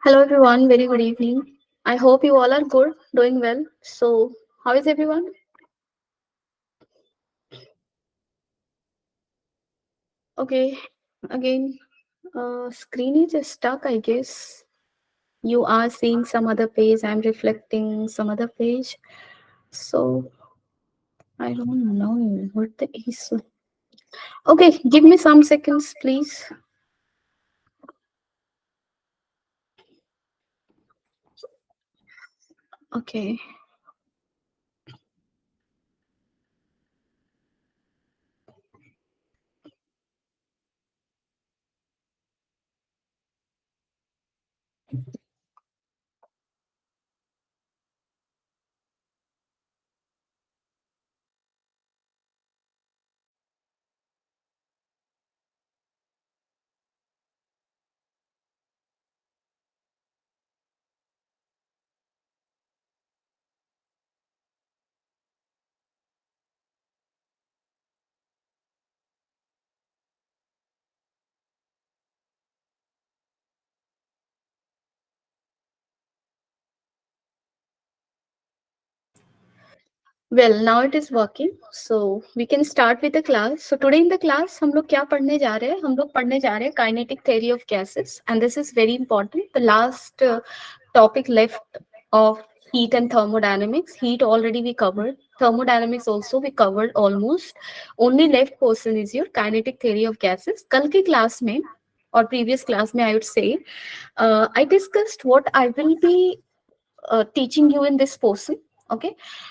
Hello everyone, very good evening. I hope you all are good, doing well. So, how is everyone? Okay, again, screen is stuck, I guess. You are seeing some other page, I'm reflecting some other page. So, I don't know what the issue. Okay, give me some seconds, please. Okay. Well, now it is working, so we can start with the class. So today in the class हम लोग क्या पढ़ने जा रहे हैं? हम लोग पढ़ने जा रहे हैं kinetic theory of gases, and this is very important. The last topic left of heat and thermodynamics. Heat already we covered. Thermodynamics also we covered almost. Only left portion is your kinetic theory of gases. कल की class में और previous class में I would say I discussed what I will be teaching you in this portion. Okay,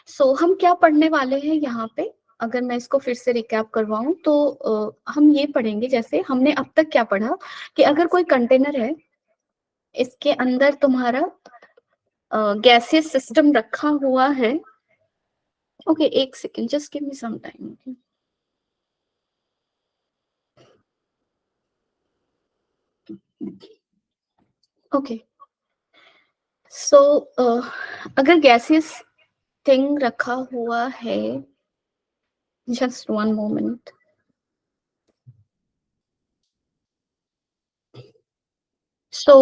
so हम क्या पढ़ने वाले हैं यहाँ पे? अगर मैं इसको फिर से रिकैप करवाऊं तो हम ये पढ़ेंगे, जैसे हमने अब तक क्या पढ़ा कि अगर कोई कंटेनर है, इसके अंदर तुम्हारा गैसियस सिस्टम रखा हुआ है. ओके, एक second, just give me some time. Okay, so अगर गैसियस थिंग रखा हुआ है, just one moment. So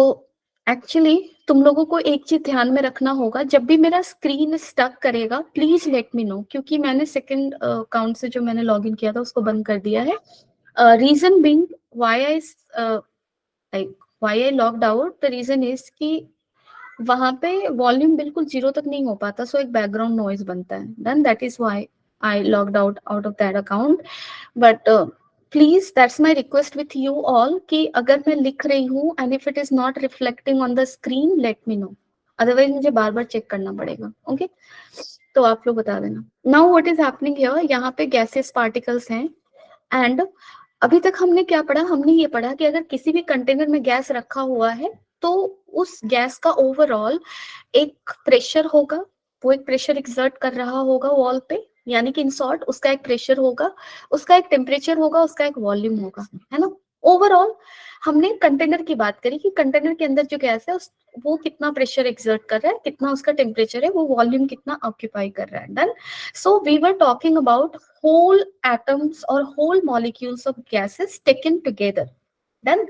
actually तुम लोगों को एक चीज ध्यान में रखना होगा, जब भी मेरा स्क्रीन स्टक करेगा प्लीज लेट मी नो, क्योंकि मैंने सेकंड अकाउंट से जो मैंने लॉगिन किया था उसको बंद कर दिया है. Reason being why I like why I logged out, the reason is कि वहां पे वॉल्यूम बिल्कुल जीरो तक नहीं हो पाता, सो एक बैकग्राउंड नॉइज बनता है. Then that is why I logged out of that account. But please, that's my request with you all कि अगर मैं लिख रही हूँ and if it is not reflecting on the screen, let me know, otherwise मुझे बार बार check करना पड़ेगा. ओके, तो आप लोग बता देना. Now what is happening here, यहाँ पे गैसेस पार्टिकल्स हैं. एंड अभी तक हमने क्या पढ़ा? हमने ये पढ़ा कि अगर किसी भी कंटेनर में गैस रखा हुआ है तो उस गैस का ओवरऑल एक प्रेशर होगा, वो एक प्रेशर एक्सर्ट कर रहा होगा वॉल पे, यानी कि इन शॉर्ट उसका एक प्रेशर होगा, उसका एक टेम्परेचर होगा, उसका एक वॉल्यूम होगा, है ना. ओवरऑल हमने कंटेनर की बात करी कि कंटेनर के अंदर जो गैस है वो कितना प्रेशर एक्सर्ट कर रहा है, कितना उसका टेम्परेचर है, वो वॉल्यूम कितना ऑक्यूपाई कर रहा है. Then so we were talking about whole atoms or whole molecules of gases taken together. Then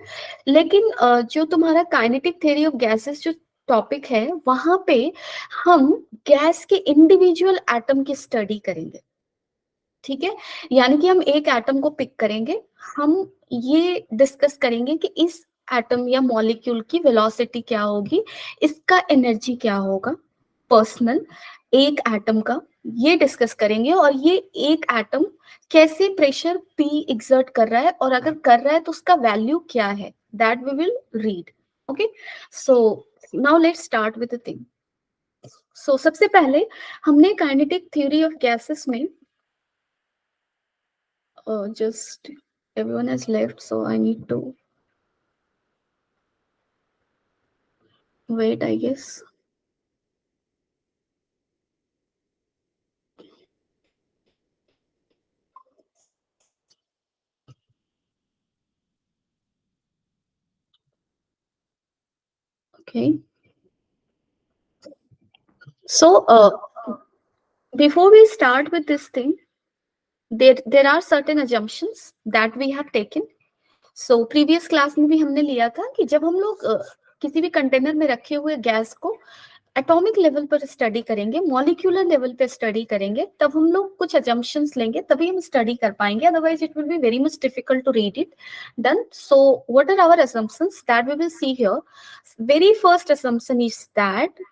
लेकिन जो तुम्हारा काइनेटिक थ्योरी ऑफ गैसेस जो टॉपिक है, वहां पे हम गैस के इंडिविजुअल एटम की स्टडी करेंगे. ठीक है, यानी कि हम एक एटम को पिक करेंगे, हम ये डिस्कस करेंगे कि इस एटम या मॉलिक्यूल की वेलोसिटी क्या होगी, इसका एनर्जी क्या होगा पर्सनल एक एटम का, ये डिस्कस करेंगे. और ये एक एटम कैसे प्रेशर पी एक्सर्ट कर रहा है, और अगर कर रहा है तो उसका वैल्यू क्या है, that we will read. Okay, so now let's start with the thing. So सबसे पहले हमने काइनेटिक थ्योरी ऑफ गैसेस में just everyone has left, so I need to wait, I guess. Okay, so before we start with this thing, there are certain assumptions that we have taken. So previous class में भी हमने लिया था कि जब हम लोग किसी भी कंटेनर में रखे हुए गैस को एटॉमिक लेवल पर स्टडी करेंगे, मॉलिक्यूलर लेवल पे स्टडी करेंगे, तब हम लोग कुछ अजम्पशंस लेंगे, तभी हम स्टडी कर पाएंगे, otherwise it will be very much difficult to read it. Done. So what are our assumptions that we will see here? Very first assumption is that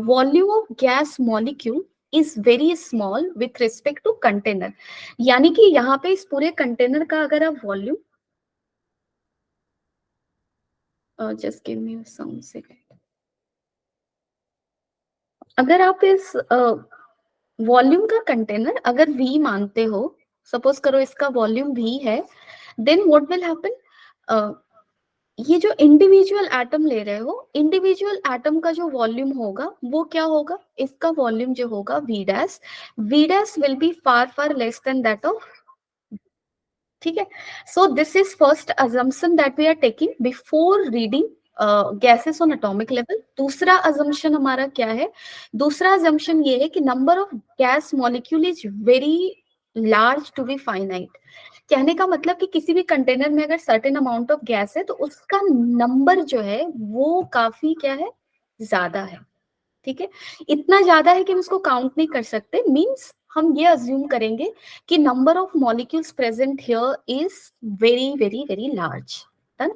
volume of gas molecule is very small with respect to container. यानी कि यहाँ पे इस पूरे container का अगर आप volume, just give me सम second, अगर आप इस वॉल्यूम का कंटेनर अगर V मानते हो, सपोज करो इसका वॉल्यूम V है, देन व्हाट विल हैपन, ये जो इंडिविजुअल एटम ले रहे हो, इंडिविजुअल एटम का जो वॉल्यूम होगा वो क्या होगा, इसका वॉल्यूम जो होगा V dash, V dash will be far far less than that of. ठीक है. So this is first assumption that we are taking before reading gases on atomic level. दूसरा assumption हमारा क्या है, दूसरा assumption ये है कि number of gas molecule is very large to be finite. कहने का मतलब कि किसी भी कंटेनर में अगर सर्टेन अमाउंट ऑफ गैस है तो उसका नंबर जो है वो काफी क्या है, ज्यादा है. ठीक है, इतना ज्यादा है कि हम उसको काउंट नहीं कर सकते. मींस हम ये अज्यूम करेंगे कि number of molecules present here is very very very large. Done.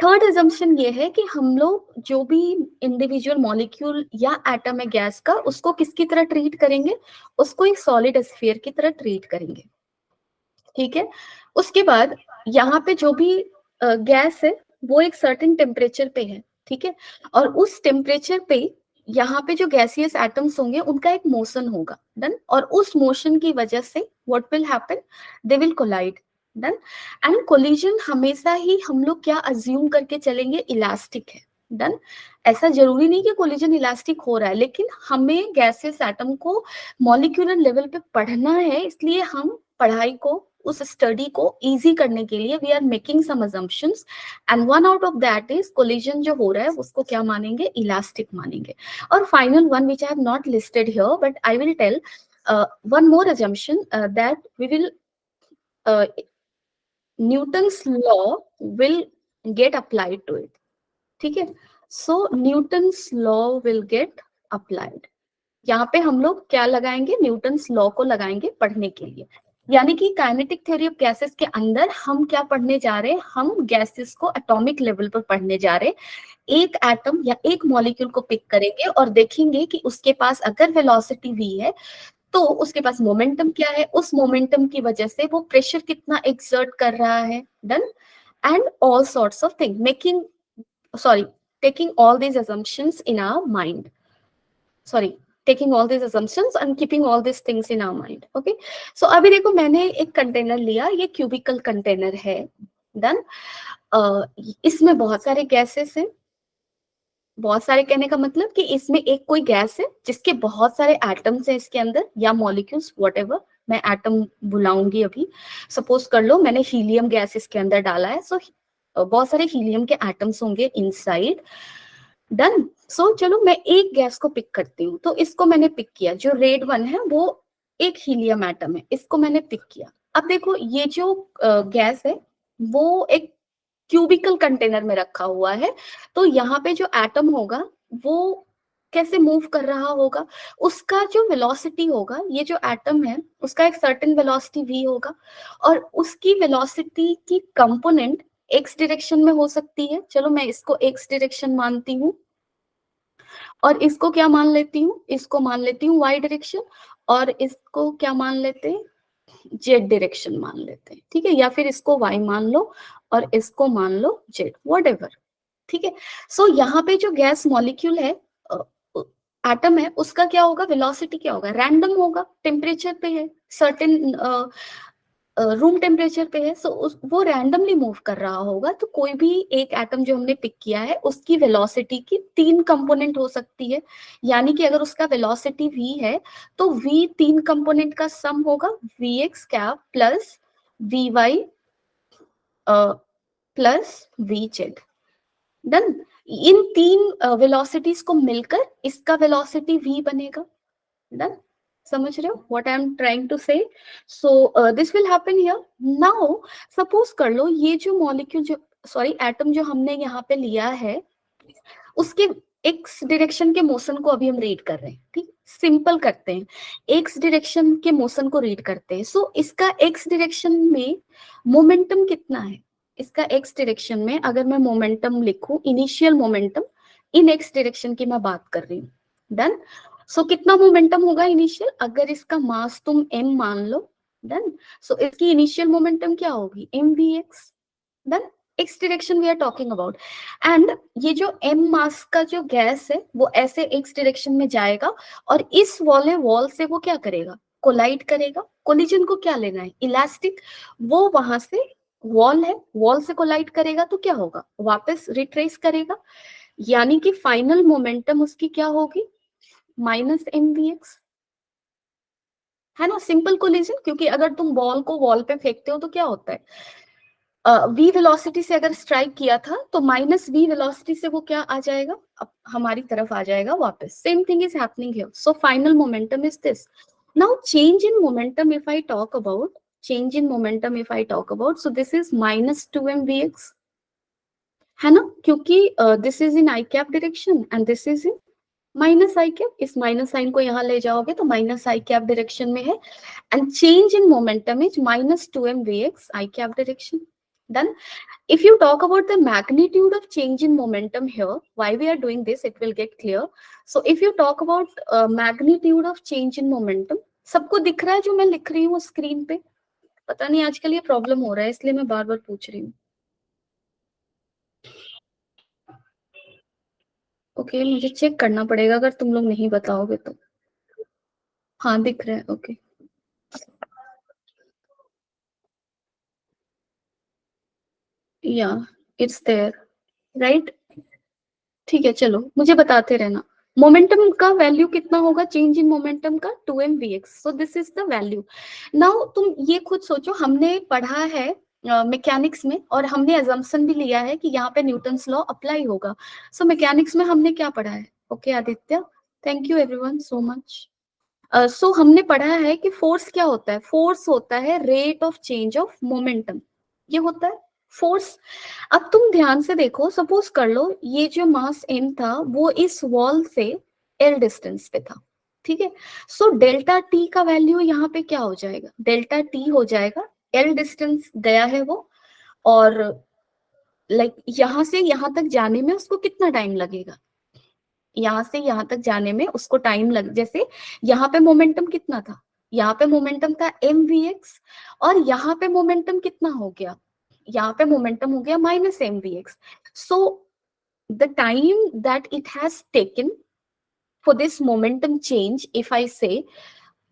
Third assumption ये है कि हम लोग जो भी इंडिविजुअल मॉलिक्यूल या एटम है गैस का, उसको किसकी तरह ट्रीट करेंगे, उसको एक सॉलिड स्फीयर की तरह ट्रीट करेंगे. ठीक है. उसके बाद यहाँ पे जो भी गैस है वो एक सर्टेन टेम्परेचर पे है. ठीक है. और उस टेम्परेचर पे यहाँ पे जो गैसियस एटम्स होंगे उनका एक मोशन होगा. डन. और उस मोशन की वजह से what will happen, they will collide. Done. And collision हमेशा ही हम लोग क्या अज्यूम करके चलेंगे, इलास्टिक है. डन. ऐसा जरूरी नहीं कि कोलिजन इलास्टिक हो रहा है, लेकिन हमें गैसियस एटम को मॉलिक्यूलर लेवल पे पढ़ना है, इसलिए हम पढ़ाई को, उस स्टडी को इजी करने के लिए we are making some assumptions, and one out of that is collision जो हो रहा है उसको क्या मानेंगे, इलास्टिक मानेंगे. और final one which I have not listed here but I will tell one more assumption that we will Newton's law will get applied to it. ठीक है. So Newton's law will get applied. यहाँ पे हम लोग क्या लगाएंगे, Newton's law को लगाएंगे पढ़ने के लिए. यानी कि काइनेटिक थ्योरी ऑफ गैसेस के अंदर हम क्या पढ़ने जा रहे हैं, हम गैसेस को एटॉमिक लेवल पर पढ़ने जा रहे हैं. एक एटम या एक मॉलिक्यूल को पिक करेंगे और देखेंगे कि उसके पास अगर वेलोसिटी v है तो उसके पास मोमेंटम क्या है, उस मोमेंटम की वजह से वो प्रेशर कितना एक्सर्ट कर रहा है. Done. And all sorts of thing making, sorry, taking all these assumptions in our mind. Sorry, taking all these assumptions and keeping all these things in our mind. Okay. So अभी देखो मैंने एक container लिया, ये cubicle container है. Done. इसमें बहुत सारे गैसेस हैं. बहुत सारे कहने का मतलब कि इसमें एक कोई गैस है जिसके बहुत सारे एटम्स हैं इसके अंदर, या मॉलिक्यूल्स, व्हाटएवर, मैं एटम बुलाऊंगी अभी. सपोज कर लो मैंने हीलियम गैस इसके अंदर डाला है. सो बहुत सारे हीलियम के एटम्स होंगे इनसाइड. डन. सो चलो मैं एक गैस को पिक करती हूँ. तो इसको मैंने पिक किया, जो रेड वन है वो एक हीलियम एटम है, इसको मैंने पिक किया. अब देखो ये जो गैस है वो एक क्यूबिकल कंटेनर में रखा हुआ है. तो यहाँ पे जो एटम होगा वो कैसे मूव कर रहा होगा, उसका जो वेलोसिटी होगा, ये जो एटम है उसका एक सर्टेन वेलोसिटी v होगा, और उसकी वेलोसिटी की कंपोनेंट x डायरेक्शन में हो सकती है. चलो मैं इसको x डायरेक्शन मानती हूँ, और इसको क्या मान लेती हूँ, इसको मान लेती हूँ y डायरेक्शन, और इसको क्या मान लेते हैं, जेड डायरेक्शन मान लेते हैं. ठीक है. या फिर इसको y मान लो और इसको मान लो जेड, व्हाटएवर. ठीक है. सो यहाँ पे जो गैस मॉलिक्यूल है, एटम है, उसका क्या होगा, वेलोसिटी क्या होगा, रैंडम होगा, टेम्परेचर पे है, सर्टेन रूम टेम्परेचर पे है. सो वो रैंडमली मूव कर रहा होगा. तो कोई भी एक एटम जो हमने पिक किया है उसकी वेलोसिटी की 3 कंपोनेंट हो सकती है. यानी कि अगर उसका वेलोसिटी v है तो v 3 कंपोनेंट का सम होगा, vx cap plus vy plus vz. Done. इन 3 वेलोसिटीज को मिलकर इसका वेलोसिटी v बनेगा. डन. समझ रहे हो what I am trying to say. So this will happen here. Now suppose कर लो ये जो मॉलिक्यूल, जो सॉरी एटम जो हमने यहाँ पे लिया है उसके एक्स डायरेक्शन के मोशन को अभी हम रीड कर रहे हैं, ठीक, सिंपल करते हैं, एक्स डायरेक्शन के मोशन को रीड करते हैं। सो इसका एक्स डायरेक्शन में मोमेंटम कितना है, इसका एक्स डायरेक्शन में अगर मैं मोमेंटम लिखूं, इनिशियल मोमेंटम इन एक्स डायरेक्शन की मैं बात कर रही हूँ, डन। सो कितना मोमेंटम होगा इनिशियल, अगर इसका मास तुम m मान लो, डन। सो इसकी इनिशियल मोमेंटम क्या होगी, mvx, done. X direction we are talking about. And ये जो m मास का जो गैस है वो ऐसे एक्स डायरेक्शन में जाएगा और इस वाले वॉल से वो क्या करेगा, कोलाइड करेगा। कोलिजन को क्या लेना है, इलास्टिक, वो वहां से वॉल है, वॉल से कोलाइड करेगा तो क्या होगा, वापस रिट्रेस करेगा, यानी कि फाइनल मोमेंटम उसकी क्या होगी, माइनस mvx, है ना, सिंपल कोलिजन। क्योंकि अगर तुम बॉल को वॉल पे फेंकते हो तो क्या होता है, v वेलोसिटी से अगर स्ट्राइक किया था तो माइनस v वेलोसिटी से वो क्या आ जाएगा, अब हमारी तरफ आ जाएगा वापस। Same thing is happening here. So final momentum is this. Now change in momentum if I talk about, change in momentum if I talk about, so this is minus 2mvx, है ना, क्योंकि this is in I cap direction and this is in minus I cap. इस minus sign को यहाँ ले जाओगे तो minus आई cap direction में है, and change in momentum is minus 2mvx I cap direction. Done. If you talk about the magnitude of change in momentum here, why we are doing this, it will get clear. So if you talk about magnitude of change in momentum, सबको दिख रहा है जो मैं लिख रही हूँ screen पे, पता नहीं आजकल ये प्रॉब्लम हो रहा है इसलिए मैं बार बार पूछ रही हूँ। ओके मुझे चेक करना पड़ेगा अगर तुम लोग नहीं बताओगे तो। हाँ दिख रहा है, ओके। या इट्स देयर, राइट। ठीक है चलो मुझे बताते रहना। मोमेंटम का वैल्यू कितना होगा, चेंज इन मोमेंटम का 2mvx, so this is the value. Now तुम ये खुद सोचो, हमने पढ़ा है मैकेनिक्स में और हमने अजम्पशन भी लिया है कि यहाँ पे न्यूटन्स लॉ अप्लाई होगा। सो मैकेनिक्स में हमने क्या पढ़ा है, okay Aditya, thank you everyone so much. So हमने पढ़ा है कि फोर्स क्या होता है, फोर्स होता है rate of change of momentum, ये होता है फोर्स। अब तुम ध्यान से देखो, सपोज कर लो ये जो मास m था वो इस वॉल से l डिस्टेंस पे था, ठीक है। सो डेल्टा t का वैल्यू यहाँ पे क्या हो जाएगा, डेल्टा t हो जाएगा, l डिस्टेंस गया है वो, और लाइक यहाँ से यहाँ तक जाने में उसको कितना टाइम लगेगा, यहाँ से यहाँ तक जाने में उसको टाइम लग, जैसे यहाँ पे मोमेंटम कितना था, यहाँ पे मोमेंटम था mvx, और यहाँ पे मोमेंटम कितना हो गया, यहाँ पे मोमेंटम हो गया minus mvx। So the time that it has taken for this momentum change if I से,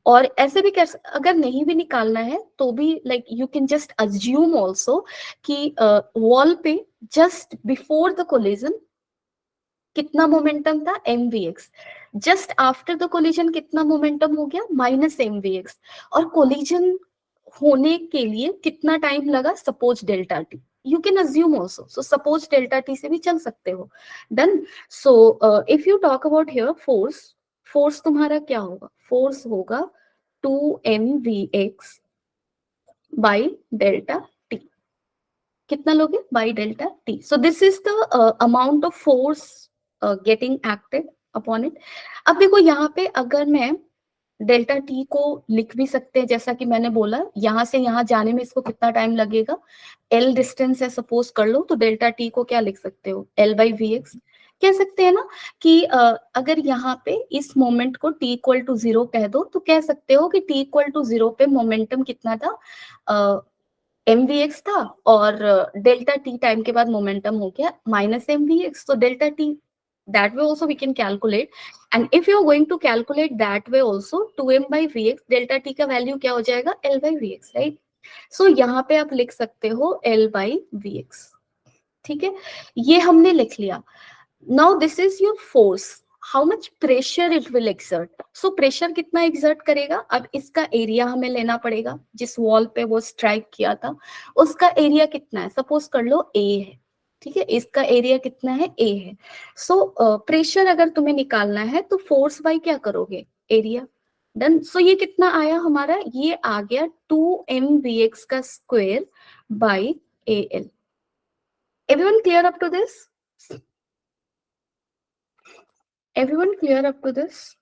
और ऐसे भी कर, अगर नहीं भी निकालना है तो भी like you can just assume also कि वॉल पे जस्ट बिफोर द कोलिजन कितना मोमेंटम था mvx, just after the collision कितना मोमेंटम हो गया माइनस mvx, और कोलिजन होने के लिए कितना टाइम लगा, suppose delta T, you can assume also, so suppose delta T से भी चल सकते हो, done. So if you talk about here force, force तुम्हारा क्या होगा, फोर्स होगा 2mvx बाई डेल्टा, कितना लोगे, by delta T. So this is the amount of force getting acted upon it. अब देखो यहाँ पे अगर मैं डेल्टा टी को लिख भी सकते हैं, जैसा कि मैंने बोला यहाँ से यहाँ जाने में इसको कितना टाइम लगेगा, एल डिस्टेंस है सपोज कर लो, तो डेल्टा टी को क्या लिख सकते हो, एल बाई वी एक्स कह सकते हैं ना, कि अगर यहाँ पे इस मोमेंट को t इक्वल टू 0 कह दो तो कह सकते हो कि t इक्वल टू 0 पे मोमेंटम कितना था, mvx था, और डेल्टा टी टाइम के बाद मोमेंटम हो गया माइनस mvx, तो delta T that way also we can calculate, and if you are going to calculate that way also 2m by vx, delta t का वैल्यू क्या हो जाएगा, l by vx, राइट। सो यहाँ पे आप लिख सकते हो l by vx, ठीक है, ये हमने लिख लिया। Now this is your force, how much pressure it will exert, so pressure कितना एक्सर्ट करेगा, अब इसका एरिया हमें लेना पड़ेगा, जिस वॉल पे वो स्ट्राइक किया था उसका एरिया कितना है, सपोज कर लो a है, ठीक है, इसका एरिया कितना है, a है। सो प्रेशर अगर तुम्हें निकालना है तो फोर्स बाई क्या करोगे, एरिया, डन। सो ये कितना आया हमारा, ये आ गया 2mvx का square by al, Everyone clear up to this? Everyone clear up to this?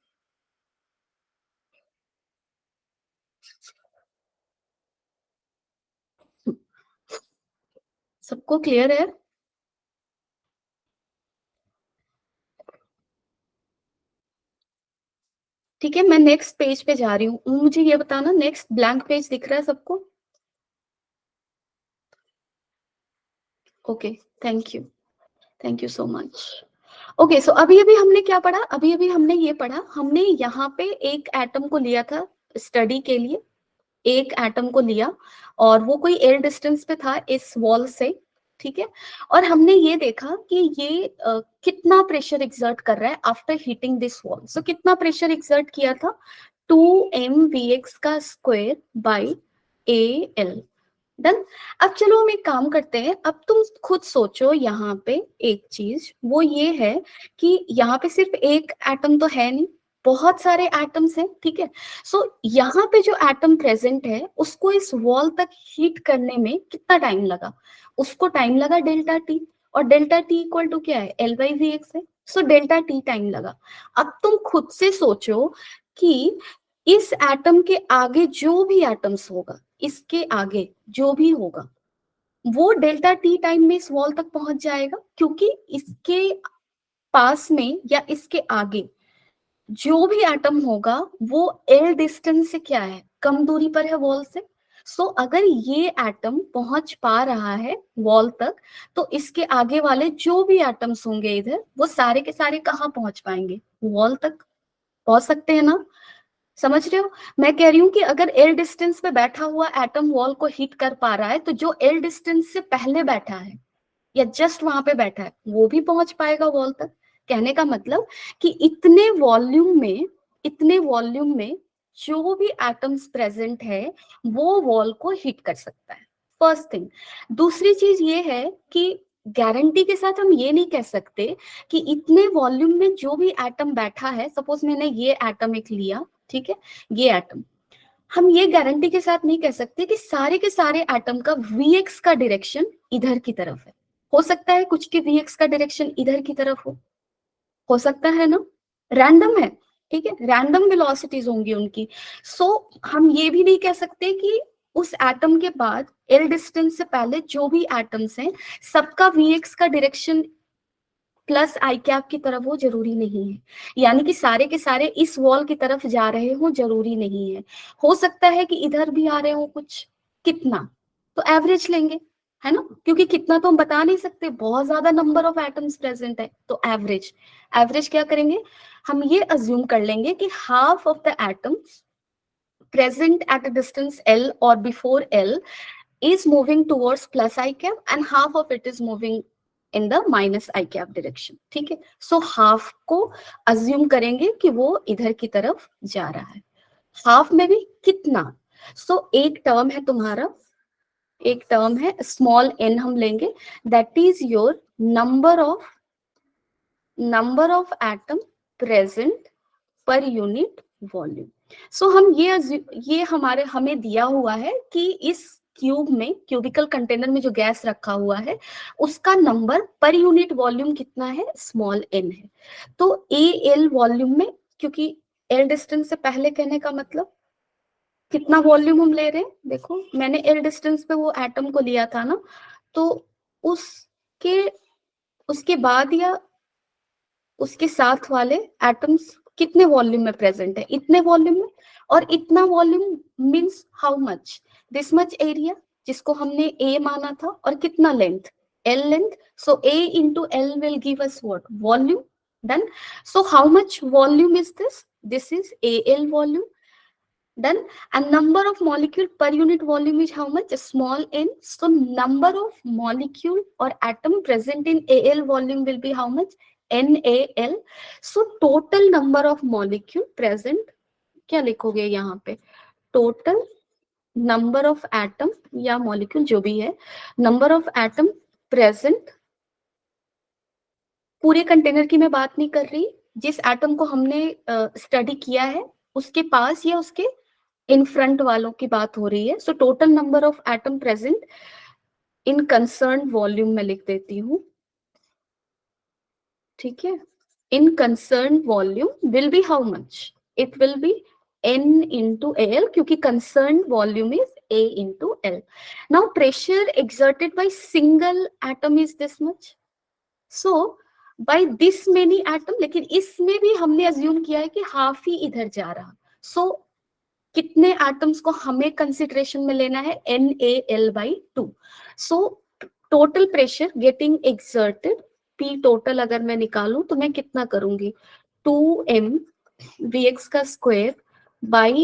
सबको क्लियर है? ठीक है, मैं नेक्स्ट पेज पे जा रही हूँ। मुझे ये बताना, नेक्स्ट ब्लैंक पेज दिख रहा है सबको? Okay, thank you so much. Okay, so अभी अभी हमने क्या पढ़ा? अभी अभी हमने ये पढ़ा, हमने यहाँ पे एक एटम को लिया था स्टडी के लिए, एक एटम को लिया और वो कोई एयर डिस्टेंस पे था इस वॉल से, ठीक है। और हमने ये देखा कि ये कितना प्रेशर एक्सर्ट कर रहा है आफ्टर हीटिंग दिस वॉल। सो कितना प्रेशर एक्सर्ट किया था? 2mvx का स्क्वायर बाई al। डन। अब चलो हम एक काम करते हैं, अब तुम खुद सोचो यहाँ पे एक चीज, वो ये है कि यहाँ पे सिर्फ एक एटम तो है नहीं, बहुत सारे एटम्स हैं, ठीक है। सो यहाँ पे जो एटम प्रेजेंट है उसको इस वॉल तक हीट करने में कितना टाइम लगा? उसको टाइम लगा डेल्टा टी, और डेल्टा टी इक्वल टू क्या है? एल बाई वी एक्स है। सो डेल्टा टी टाइम लगा। अब तुम खुद से सोचो कि इस एटम के आगे जो भी एटम्स होगा, इसके आगे जो भी होगा, वो डेल्टा टी टाइम में इस वॉल तक पहुंच जाएगा, क्योंकि इसके पास में या इसके आगे जो भी एटम होगा वो एल डिस्टेंस से क्या है? कम दूरी पर है वॉल से। सो अगर ये एटम पहुंच पा रहा है वॉल तक, तो इसके आगे वाले जो भी एटम्स होंगे इधर, वो सारे के सारे कहाँ पहुंच पाएंगे? वॉल तक पहुंच सकते हैं ना? समझ रहे हो? मैं कह रही हूँ कि अगर एल डिस्टेंस पे बैठा हुआ एटम वॉल को हिट कर पा रहा है, तो जो एल डिस्टेंस से पहले बैठा है या जस्ट वहां पे बैठा है वो भी पहुंच पाएगा वॉल तक। कहने का मतलब कि इतने वॉल्यूम में जो भी एटम्स प्रेजेंट है वो वॉल को हिट कर सकता है। First thing. दूसरी चीज ये है कि गारंटी के साथ हम ये नहीं कह सकते कि इतने वॉल्यूम में जो भी एटम बैठा है, सपोज मैंने ये एटम एक लिया, ठीक है, ये एटम, हम ये गारंटी के साथ नहीं कह सकते कि सारे के सारे एटम का वीएक्स का डायरेक्शन इधर की तरफ है। हो सकता है कुछ के वीएक्स का डायरेक्शन इधर की तरफ हो सकता है ना? रैंडम है, ठीक है, रैंडम वेलोसिटीज होंगी उनकी। सो हम ये भी नहीं कह सकते कि उस एटम के बाद एल डिस्टेंस से पहले जो भी एटम्स हैं सबका वीएक्स का डायरेक्शन प्लस आई कैप की तरफ हो, जरूरी नहीं है। यानी कि सारे के सारे इस वॉल की तरफ जा रहे हो, जरूरी नहीं है। हो सकता है कि इधर भी आ रहे हो कुछ। कितना? तो एवरेज लेंगे, है ना, क्योंकि कितना तो हम बता नहीं सकते, बहुत ज्यादा नंबर ऑफ एटम्स प्रेजेंट है। तो एवरेज, एवरेज क्या करेंगे? हम ये अज्यूम कर लेंगे कि half of the atoms present at a distance L or before L is moving towards plus I cap and half of it is moving in the minus I cap direction, ठीक है। So half को assume करेंगे कि वो इधर की तरफ जा रहा है। हाफ में भी कितना? सो एक टर्म है तुम्हारा, एक टर्म है स्मॉल n हम लेंगे, that is your number of atom present per unit volume. So हम ये हमें दिया हुआ है कि इस क्यूब में, क्यूबिकल कंटेनर में जो गैस रखा हुआ है उसका नंबर पर यूनिट वॉल्यूम कितना है? स्मॉल n है। तो ए एल वॉल्यूम में, क्योंकि एल डिस्टेंस से पहले कहने का मतलब कितना वॉल्यूम हम ले रहे हैं, देखो मैंने एल डिस्टेंस पे वो एटम को लिया था ना, तो उसके उसके बाद या उसके साथ वाले एटम्स कितने वॉल्यूम में प्रेजेंट है? इतने वॉल्यूम में। और इतना volume means how much? This much area, जिसको हमने ए माना था, और कितना length? L length. So A into L will give us what? Volume. Done. So how much volume is this? This is A L volume. Done. And number of molecule per unit volume is how much? Small n. So number of molecule or atom present in Al volume will be how much? NaL. So total number of molecule present, क्या लिखोगे यहाँ पे? Total number of atom या molecule जो भी है, number of atom present, पूरे container की मैं बात नहीं कर रही, जिस एटम को हमने स्टडी किया है उसके पास या उसके इन फ्रंट वालों की बात हो रही है। So total number of atom present in concern volume में लिख देती हूँ, ठीक है। इन concern volume will be how much, it will B n into Al, क्योंकि concerned volume is A into L. Now pressure exerted by single atom is this much. So by this many atom, लेकिन इसमें भी हमने assume किया है कि half ही इधर जा रहा. So कितने एटम्स को हमें कंसिडरेशन में लेना है, NaL/2. So total pressure getting exerted, P total अगर मैं निकालूं तो मैं कितना करूंगी, 2m Vx का square by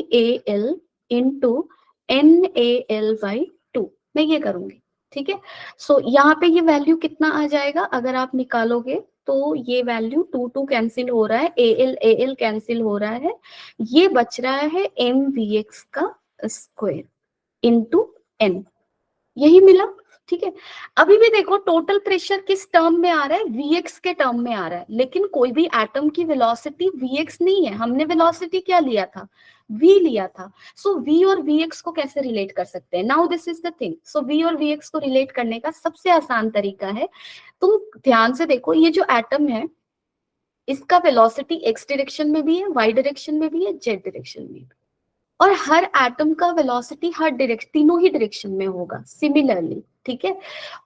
Al into NaL/2, मैं ये करूंगी, ठीक है। सो यहाँ पे ये वैल्यू कितना आ जाएगा अगर आप निकालोगे, तो ये वैल्यू 2 कैंसिल हो रहा है, Al कैंसिल हो रहा है, ये बच रहा है mVx का स्क्वायर इंटू n, यही मिला, ठीक है। अभी भी देखो टोटल प्रेशर किस टर्म में आ रहा है, Vx के टर्म में आ रहा है, लेकिन कोई भी एटम की वेलोसिटी Vx नहीं है, हमने वेलोसिटी क्या लिया था, v लिया था। सो v और Vx को कैसे रिलेट कर सकते हैं, now this is the thing. So v और Vx को रिलेट करने का सबसे आसान तरीका है, तुम ध्यान से देखो, ये जो एटम है इसका वेलोसिटी x डायरेक्शन में भी है, y डायरेक्शन में भी है, z डायरेक्शन में भी, और हर एटम का वेलोसिटी हर डायरेक्शन, तीनों ही डायरेक्शन में होगा सिमिलरली, ठीक है।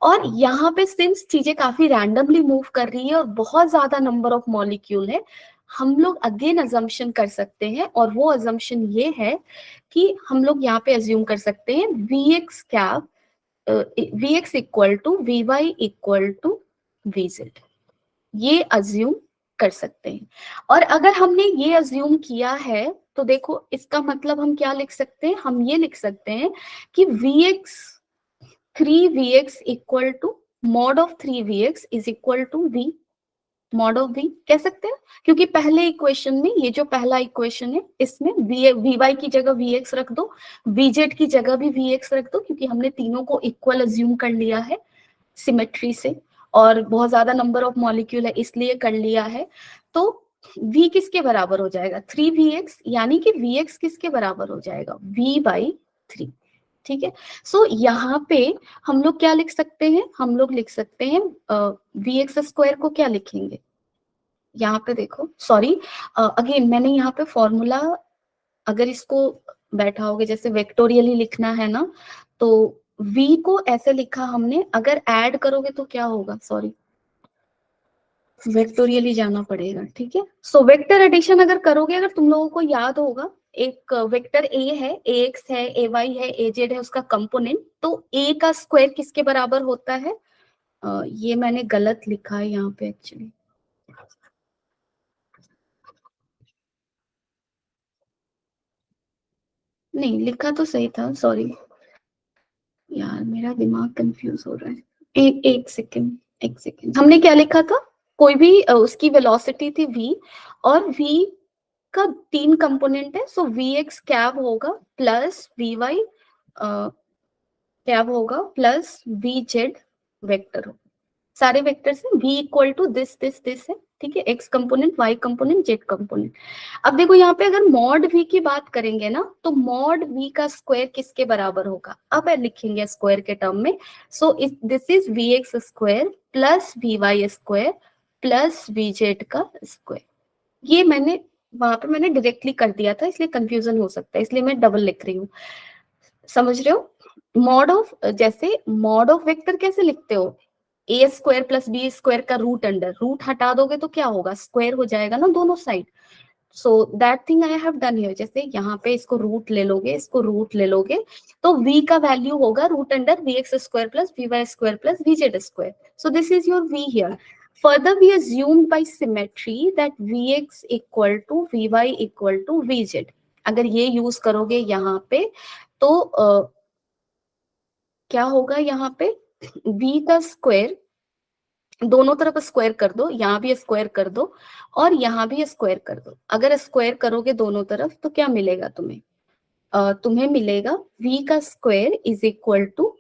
और यहाँ पे सिंस चीजें काफी रैंडमली मूव कर रही है और बहुत ज्यादा नंबर ऑफ मॉलिक्यूल है, हम लोग अगेन अजम्पशन कर सकते हैं, और वो अजम्पशन ये है कि हम लोग यहाँ पे अज्यूम कर सकते हैं Vx cap Vx equal to Vy equal to Vz, ये अज्यूम कर सकते हैं। और अगर हमने ये अज्यूम किया है तो देखो इसका मतलब हम क्या लिख सकते हैं, हम ये लिख सकते हैं कि Vx 3Vx equal to mod of 3Vx is equal to V mod of V कह सकते हैं, क्योंकि पहले इक्वेशन में, ये जो पहला इक्वेशन है इसमें Vy की जगह Vx रख दो, Vz की जगह भी Vx रख दो, क्योंकि हमने तीनों को इक्वल अज्यूम कर लिया है सिमेट्री से, और बहुत ज्यादा नंबर ऑफ मॉलिक्यूल है इसलिए कर लिया है। तो v किसके बराबर हो जाएगा, 3Vx, यानी कि Vx किसके बराबर हो जाएगा, V/3, ठीक है। सो यहाँ पे हम लोग क्या लिख सकते हैं, हम लोग लिख सकते हैं Vx स्क्वायर को क्या लिखेंगे, यहाँ पे देखो, सॉरी अगेन मैंने यहाँ पे फॉर्मूला, अगर इसको बैठाओगे जैसे वेक्टोरियली लिखना है ना, तो v को ऐसे लिखा हमने, अगर ऐड करोगे तो क्या होगा, सॉरी वेक्टोरियली जाना पड़ेगा, ठीक है। सो वेक्टर एडिशन अगर करोगे, अगर तुम लोगों को याद होगा, एक वेक्टर a है, ax है, ay है, az है, उसका कंपोनेंट, तो a का स्क्वायर किसके बराबर होता है, ये मैंने गलत लिखा है यहाँ पे एक्चुअली, नहीं लिखा तो सही था, सॉरी यार मेरा दिमाग कंफ्यूज हो रहा है, एक सेकेंड, एक सेकेंड, हमने क्या लिखा था, कोई भी उसकी वेलोसिटी थी v, और v का 3 कंपोनेंट है, सो Vx कैब होगा प्लस Vy कैब होगा प्लस Vz वेक्टर होगा, सारे वेक्टर से v equal to this this this है, ठीक है, x component, y component, z component. अब देखो यहाँ पे अगर मॉड v की बात करेंगे ना, तो मॉड v का स्क्वायर किसके बराबर होगा, अब लिखेंगे स्क्वायर के टर्म में, सो this is Vx square plus Vy square plus Vz का स्क्वायर, ये मैंने वहां पे मैंने डायरेक्टली कर दिया था, इसलिए कंफ्यूजन हो सकता है, इसलिए मैं डबल लिख रही हूँ, समझ रहे हो। मॉड ऑफ, जैसे मॉड ऑफ वेक्टर कैसे लिखते हो, ए स्क्वायर प्लस बी स्क्वायर का रूट अंडर, रूट हटा दोगे तो क्या होगा, स्क्वायर हो जाएगा ना दोनों side, so that thing I have done here, जैसे यहाँ पे इसको रूट ले लोगे, इसको रूट ले लोगे, तो v का वैल्यू होगा root under Vx square plus Vy square plus Vz square, so this is your v here. Further, we assumed by symmetry that Vx equal to Vy equal to Vz. अगर ये use करोगे यहाँ पे, तो क्या होगा यहाँ पे, v का स्क्वायर दोनों तरफ स्क्वायर कर दो, यहाँ भी स्क्वायर कर दो और यहाँ भी स्क्वायर कर दो, अगर स्क्वायर करोगे दोनों तरफ तो क्या मिलेगा तुम्हें, तुम्हें मिलेगा v का square is equal to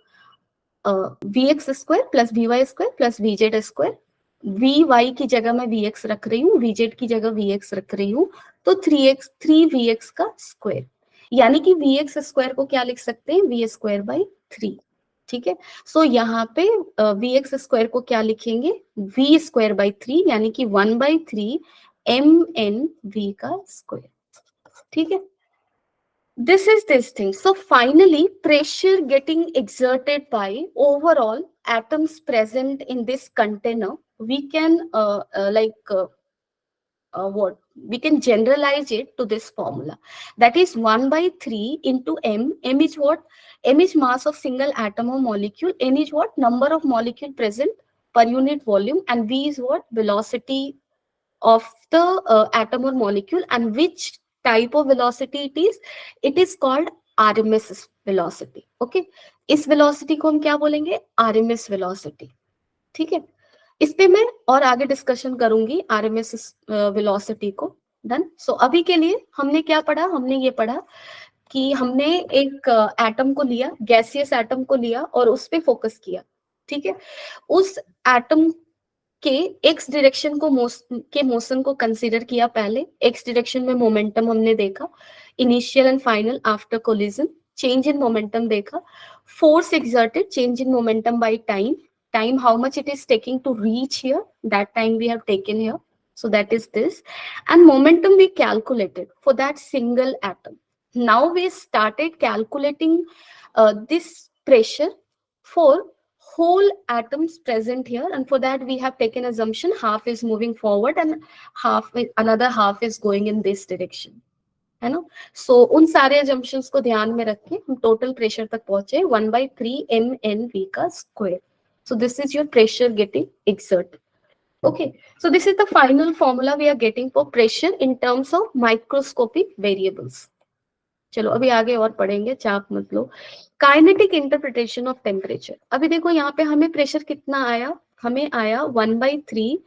Vx square plus Vy square plus Vz square, Vy की जगह मैं Vx रख रही हूँ, Vz की जगह Vx रख रही हूँ, तो 3Vx का स्क्वायर, यानी कि Vx स्क्वायर को क्या लिख सकते हैं, V स्क्वायर बाई 3, ठीक है। सो यहाँ पे vx स्क्वायर को क्या लिखेंगे, v स्क्वायर बाई 3, यानी कि 1/3 mn v का स्क्वायर, ठीक है। This is this thing. So finally, pressure getting exerted by overall atoms present in this container, we can what we can generalize it to this formula, that is 1/3 into m is what, m is mass of single atom or molecule, n is what, number of molecule present per unit volume, and v is what, velocity of the atom or molecule, and which type of velocity it is called RMS velocity. Okay, इस velocity को हम क्या बोलेंगे, RMS velocity, ठीक है। इस पे मैं और आगे डिस्कशन करूंगी RMS वेलोसिटी को। डन। सो अभी के लिए हमने क्या पढ़ा, हमने ये पढ़ा कि हमने एक एटम को लिया, गैसियस एटम को लिया और उस पे फोकस किया, ठीक है। उस एटम के एक्स डायरेक्शन को मोशन को कंसीडर किया पहले, एक्स डायरेक्शन में मोमेंटम हमने देखा, initial and final after collision, change in momentum देखा, force exerted, change in momentum by time how much it is taking to reach here, that time we have taken here, so that is this, and momentum we calculated for that single atom. Now we started calculating this pressure for whole atoms present here, and for that we have taken assumption half is moving forward and another half is going in this direction, है ना। सो उन सारे assumptions को ध्यान में रख के हम टोटल प्रेशर तक पहुंचे 1/3 mnv का square. So this is your pressure getting exerted. Okay, so this is the final formula we are getting for pressure in terms of microscopic variables. चलो अभी आगे और पढ़ेंगे, चाप मत लो. Kinetic interpretation of temperature. अभी देखो यहाँ पे हमें प्रेशर कितना आया, हमें आया 1/3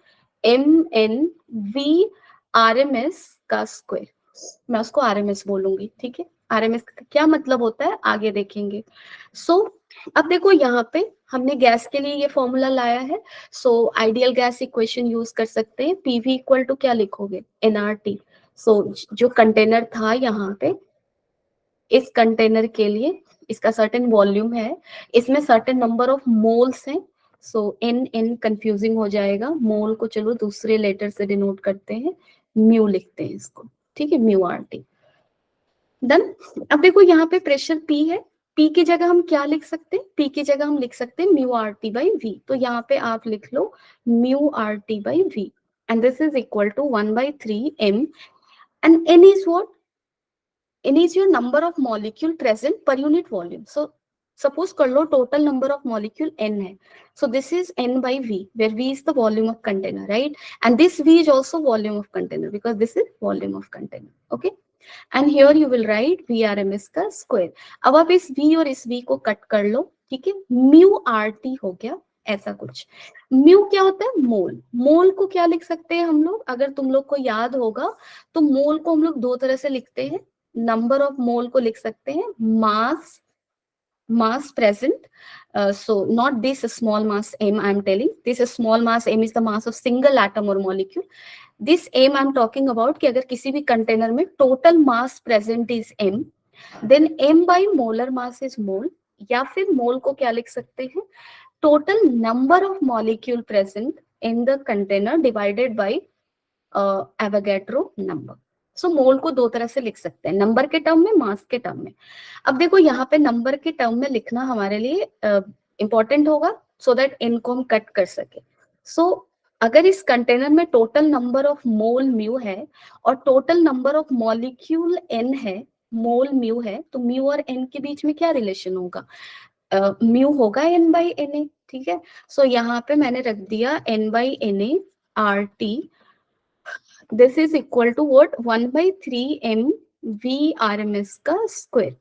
mnv RMS का स्क्वायर. मैं उसको RMS बोलूंगी, ठीक है. RMS का क्या मतलब होता है आगे देखेंगे. सो अब देखो यहाँ पे हमने गैस के लिए ये फॉर्मूला लाया है. So ideal gas equation use कर सकते हैं. PV इक्वल टू क्या लिखोगे, nRT. सो जो कंटेनर था यहाँ पे, इस कंटेनर के लिए इसका सर्टेन वॉल्यूम है, इसमें सर्टेन नंबर ऑफ मोल्स हैं. सो n कंफ्यूजिंग हो जाएगा. मोल को चलो दूसरे लेटर से डिनोट करते हैं, म्यू लिखते हैं इसको, ठीक है, म्यू RT. डन. अब देखो यहाँ पे प्रेशर P है. P की जगह हम क्या लिख सकते हैं, P की जगह हम लिख सकते हैं म्यू RT बाई V. तो यहाँ पे आप लिख लो mu RT by V, and this is equal to 1/3 m, and n is what, n is your number of molecule present per unit volume. So suppose कर लो total number of molecule n है. So this is n by V, where V is the volume of container, right? And this V is also volume of container because this is volume of container. Okay. And here you will write VRMS का square. अब आप इस V और इस V को cut कर लो, ठीक है. म्यू RT हो गया ऐसा कुछ. म्यू क्या होता है, मोल. मोल को क्या लिख सकते हैं हम लोग, अगर तुम लोग को याद होगा तो मोल को हम लोग दो तरह से लिखते हैं. नंबर ऑफ मोल को लिख सकते हैं mass present. So not this small mass m I am telling. This small mass m is the mass of single atom or molecule. This m I am talking about कि अगर किसी भी container में total mass present is m, then m by molar mass is mole. या फिर मोल को क्या लिख सकते हैं, total number of molecule present in the container divided by Avogadro number. सो मोल को दो तरह से लिख सकते हैं, नंबर के टर्म में, मास के टर्म में. अब देखो यहाँ पे नंबर के टर्म में लिखना हमारे लिए इंपॉर्टेंट होगा सो दैट इनको हम कट कर सके. सो अगर इस कंटेनर में total number of mole mu है और total number of molecule n है, मोल म्यू है, तो म्यू और n के बीच में क्या रिलेशन होगा, म्यू होगा n बाई Na, ठीक है. सो यहाँ पे मैंने रख दिया n by Na RT. This is equal to what, 1/3 mv RMS का स्क्वायर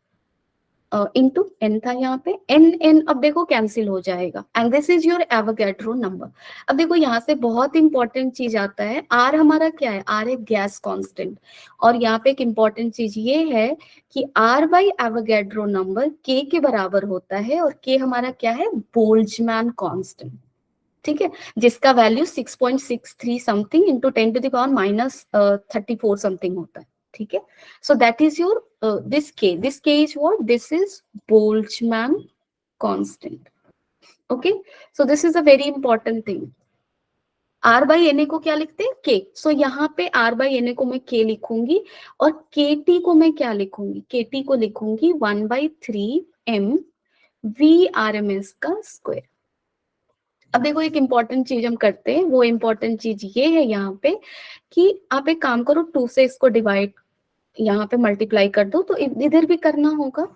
इंटू n था यहाँ पे. n अब देखो कैंसिल हो जाएगा, and this is your Avogadro number. अब देखो यहाँ से बहुत इंपॉर्टेंट चीज आता है, R हमारा क्या है, R है गैस कांस्टेंट. और यहाँ पे एक इंपॉर्टेंट चीज ये है कि R by Avogadro number K के बराबर होता है, और K हमारा क्या है, बोल्ट्जमैन कांस्टेंट, ठीक है, जिसका वैल्यू 6.63 समथिंग इंटू 10⁻³ समथिंग होता है, ठीक है. So that is your this K is what, this is Boltzmann constant. Okay, so this is a very important thing. R by N A को क्या लिखते हैं, के। सो यहाँ पे आर बाई एन ए को मैं के लिखूंगी, और के टी को मैं क्या लिखूंगी, के टी को लिखूंगी 1/3 m V R M S का स्क्वायर। अब देखो एक इंपॉर्टेंट चीज हम करते हैं, वो इंपॉर्टेंट चीज ये है यहाँ पे कि आप एक काम करो, 2 से इसको डिवाइड, यहाँ पे मल्टीप्लाई कर दो, तो इधर भी करना होगा,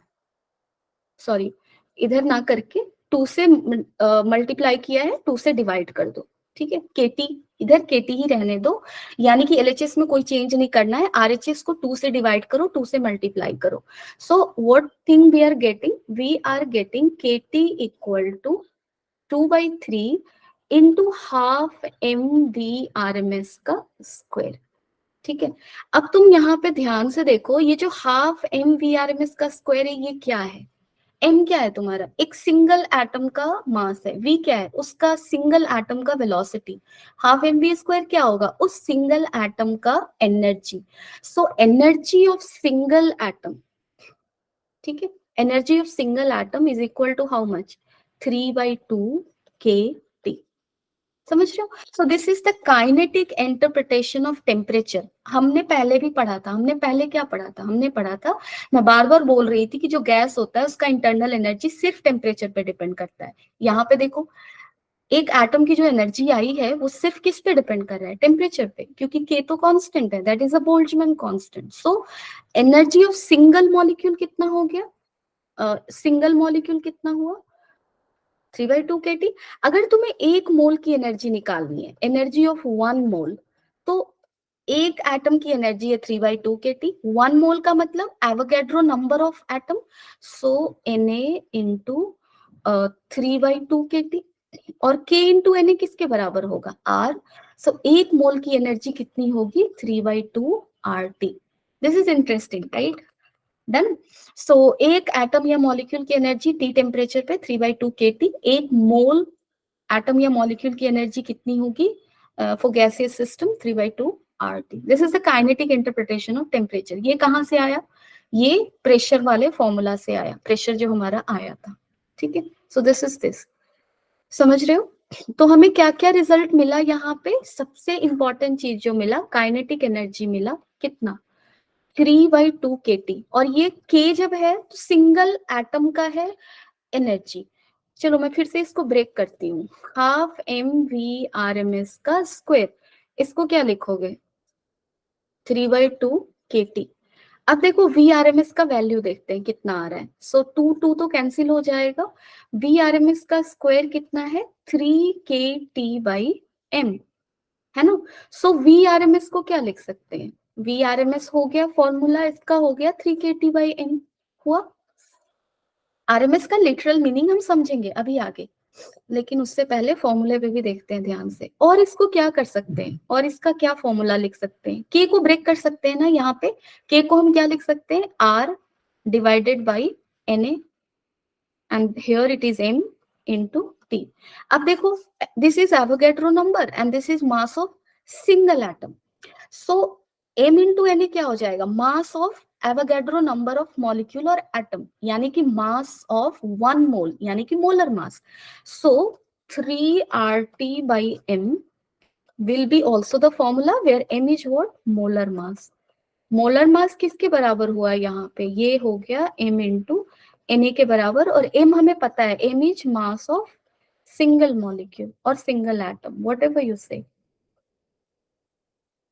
सॉरी इधर ना करके 2 से मल्टीप्लाई किया है, 2 से डिवाइड कर दो, ठीक है। केटी इधर केटी ही रहने दो, यानी कि एलएचएस में कोई चेंज नहीं करना है, आरएचएस को 2 से डिवाइड करो, 2 से मल्टीप्लाई करो। So what thing we are getting KT equal to 2/3 into half M V R M S का स्क्वायर, ठीक है। अब तुम यहाँ पे ध्यान से देखो, ये जो half M V R M S का स्क्वायर है, ये क्या है, एम क्या है तुम्हारा, एक सिंगल एटम का मास है, वी क्या है, उसका सिंगल एटम का velocity, half M V square क्या होगा, उस सिंगल एटम का energy. So energy of single atom, ठीक है, energy of single atom is equal to how much, 3/2 K T. समझ रहे हो? So this is the kinetic interpretation of temperature. हमने पहले भी पढ़ा था, हमने पहले क्या पढ़ा था, हमने पढ़ा था, मैं बार बार बोल रही थी कि जो गैस होता है उसका इंटरनल एनर्जी सिर्फ टेम्परेचर पे डिपेंड करता है। यहाँ पे देखो, एक एटम की जो एनर्जी आई है वो सिर्फ किस पे डिपेंड कर रहा है, टेम्परेचर पे, क्योंकि के तो कांस्टेंट है, that is a Boltzmann constant. So energy of single molecule कितना हो गया, सिंगल मॉलिक्यूल कितना हुआ, 3/2 के टी। अगर तुम्हें 1 मोल की एनर्जी निकालनी है, एनर्जी ऑफ 1 मोल, तो एक एटम की एनर्जी है 3/2 के टी, 1 मोल का मतलब Avogadro number of atom, so N A into 3/2 K T, और के इंटू एन ए किसके बराबर होगा, आर। सो 1 मोल की एनर्जी कितनी होगी, 3/2 R T. This is interesting, right? Done. So एक एटम या मॉलिक्यूल की एनर्जी टी टेम्परेचर पे 3/2 के टी, 1 मोल एटम या मॉलिक्यूल की एनर्जी कितनी होगी for gaseous system, 3/2 R T. This is the kinetic interpretation of temperature. ये कहाँ से आया, ये प्रेशर वाले फॉर्मूला से आया, प्रेशर जो हमारा आया था, ठीक है। सो दिस इज दिस, समझ रहे हो? तो हमें क्या क्या रिजल्ट मिला यहाँ पे, सबसे इंपॉर्टेंट चीज जो मिला, काइनेटिक एनर्जी मिला, कितना, 3/2 के टी। और ये के जब है तो सिंगल एटम का है एनर्जी। चलो मैं फिर से इसको ब्रेक करती हूँ, half M V R M S का स्क्वायर, इसको क्या लिखोगे, 3/2 के टी। अब देखो वी आर एम एस का वैल्यू देखते हैं कितना आ रहा है। सो 2 तो कैंसिल हो जाएगा, वी आर एम एस का स्क्वायर कितना है, 3 के टी/m, है ना। So V R M S को क्या लिख सकते हैं, वी आर एम एस हो गया, फॉर्मूला इसका हो गया 3 के टी/m हुआ। आरएमएस का लिटरल मीनिंग हम समझेंगे अभी आगे, लेकिन उससे पहले फॉर्मूले पे भी देखते हैं ध्यान से। और इसको क्या कर सकते हैं, और इसका क्या फॉर्मूला लिख सकते हैं, के को ब्रेक कर सकते हैं ना, यहाँ पे के को हम क्या लिख सकते हैं, R divided by N A, and here it is M into T. अब देखो, this is Avogadro number and this is mass of single atom. So m into N क्या हो जाएगा, mass of Avogadro number of molecule और atom, यानी कि mass of 1 mole, यानी कि molar mass. So 3 RT/m will be also the formula where m is what, molar mass। Molar mass किसके बराबर हुआ यहाँ पे, ये हो गया m इंटू Na के बराबर, और m हमें पता है, m is mass of single molecule और single atom, whatever you say,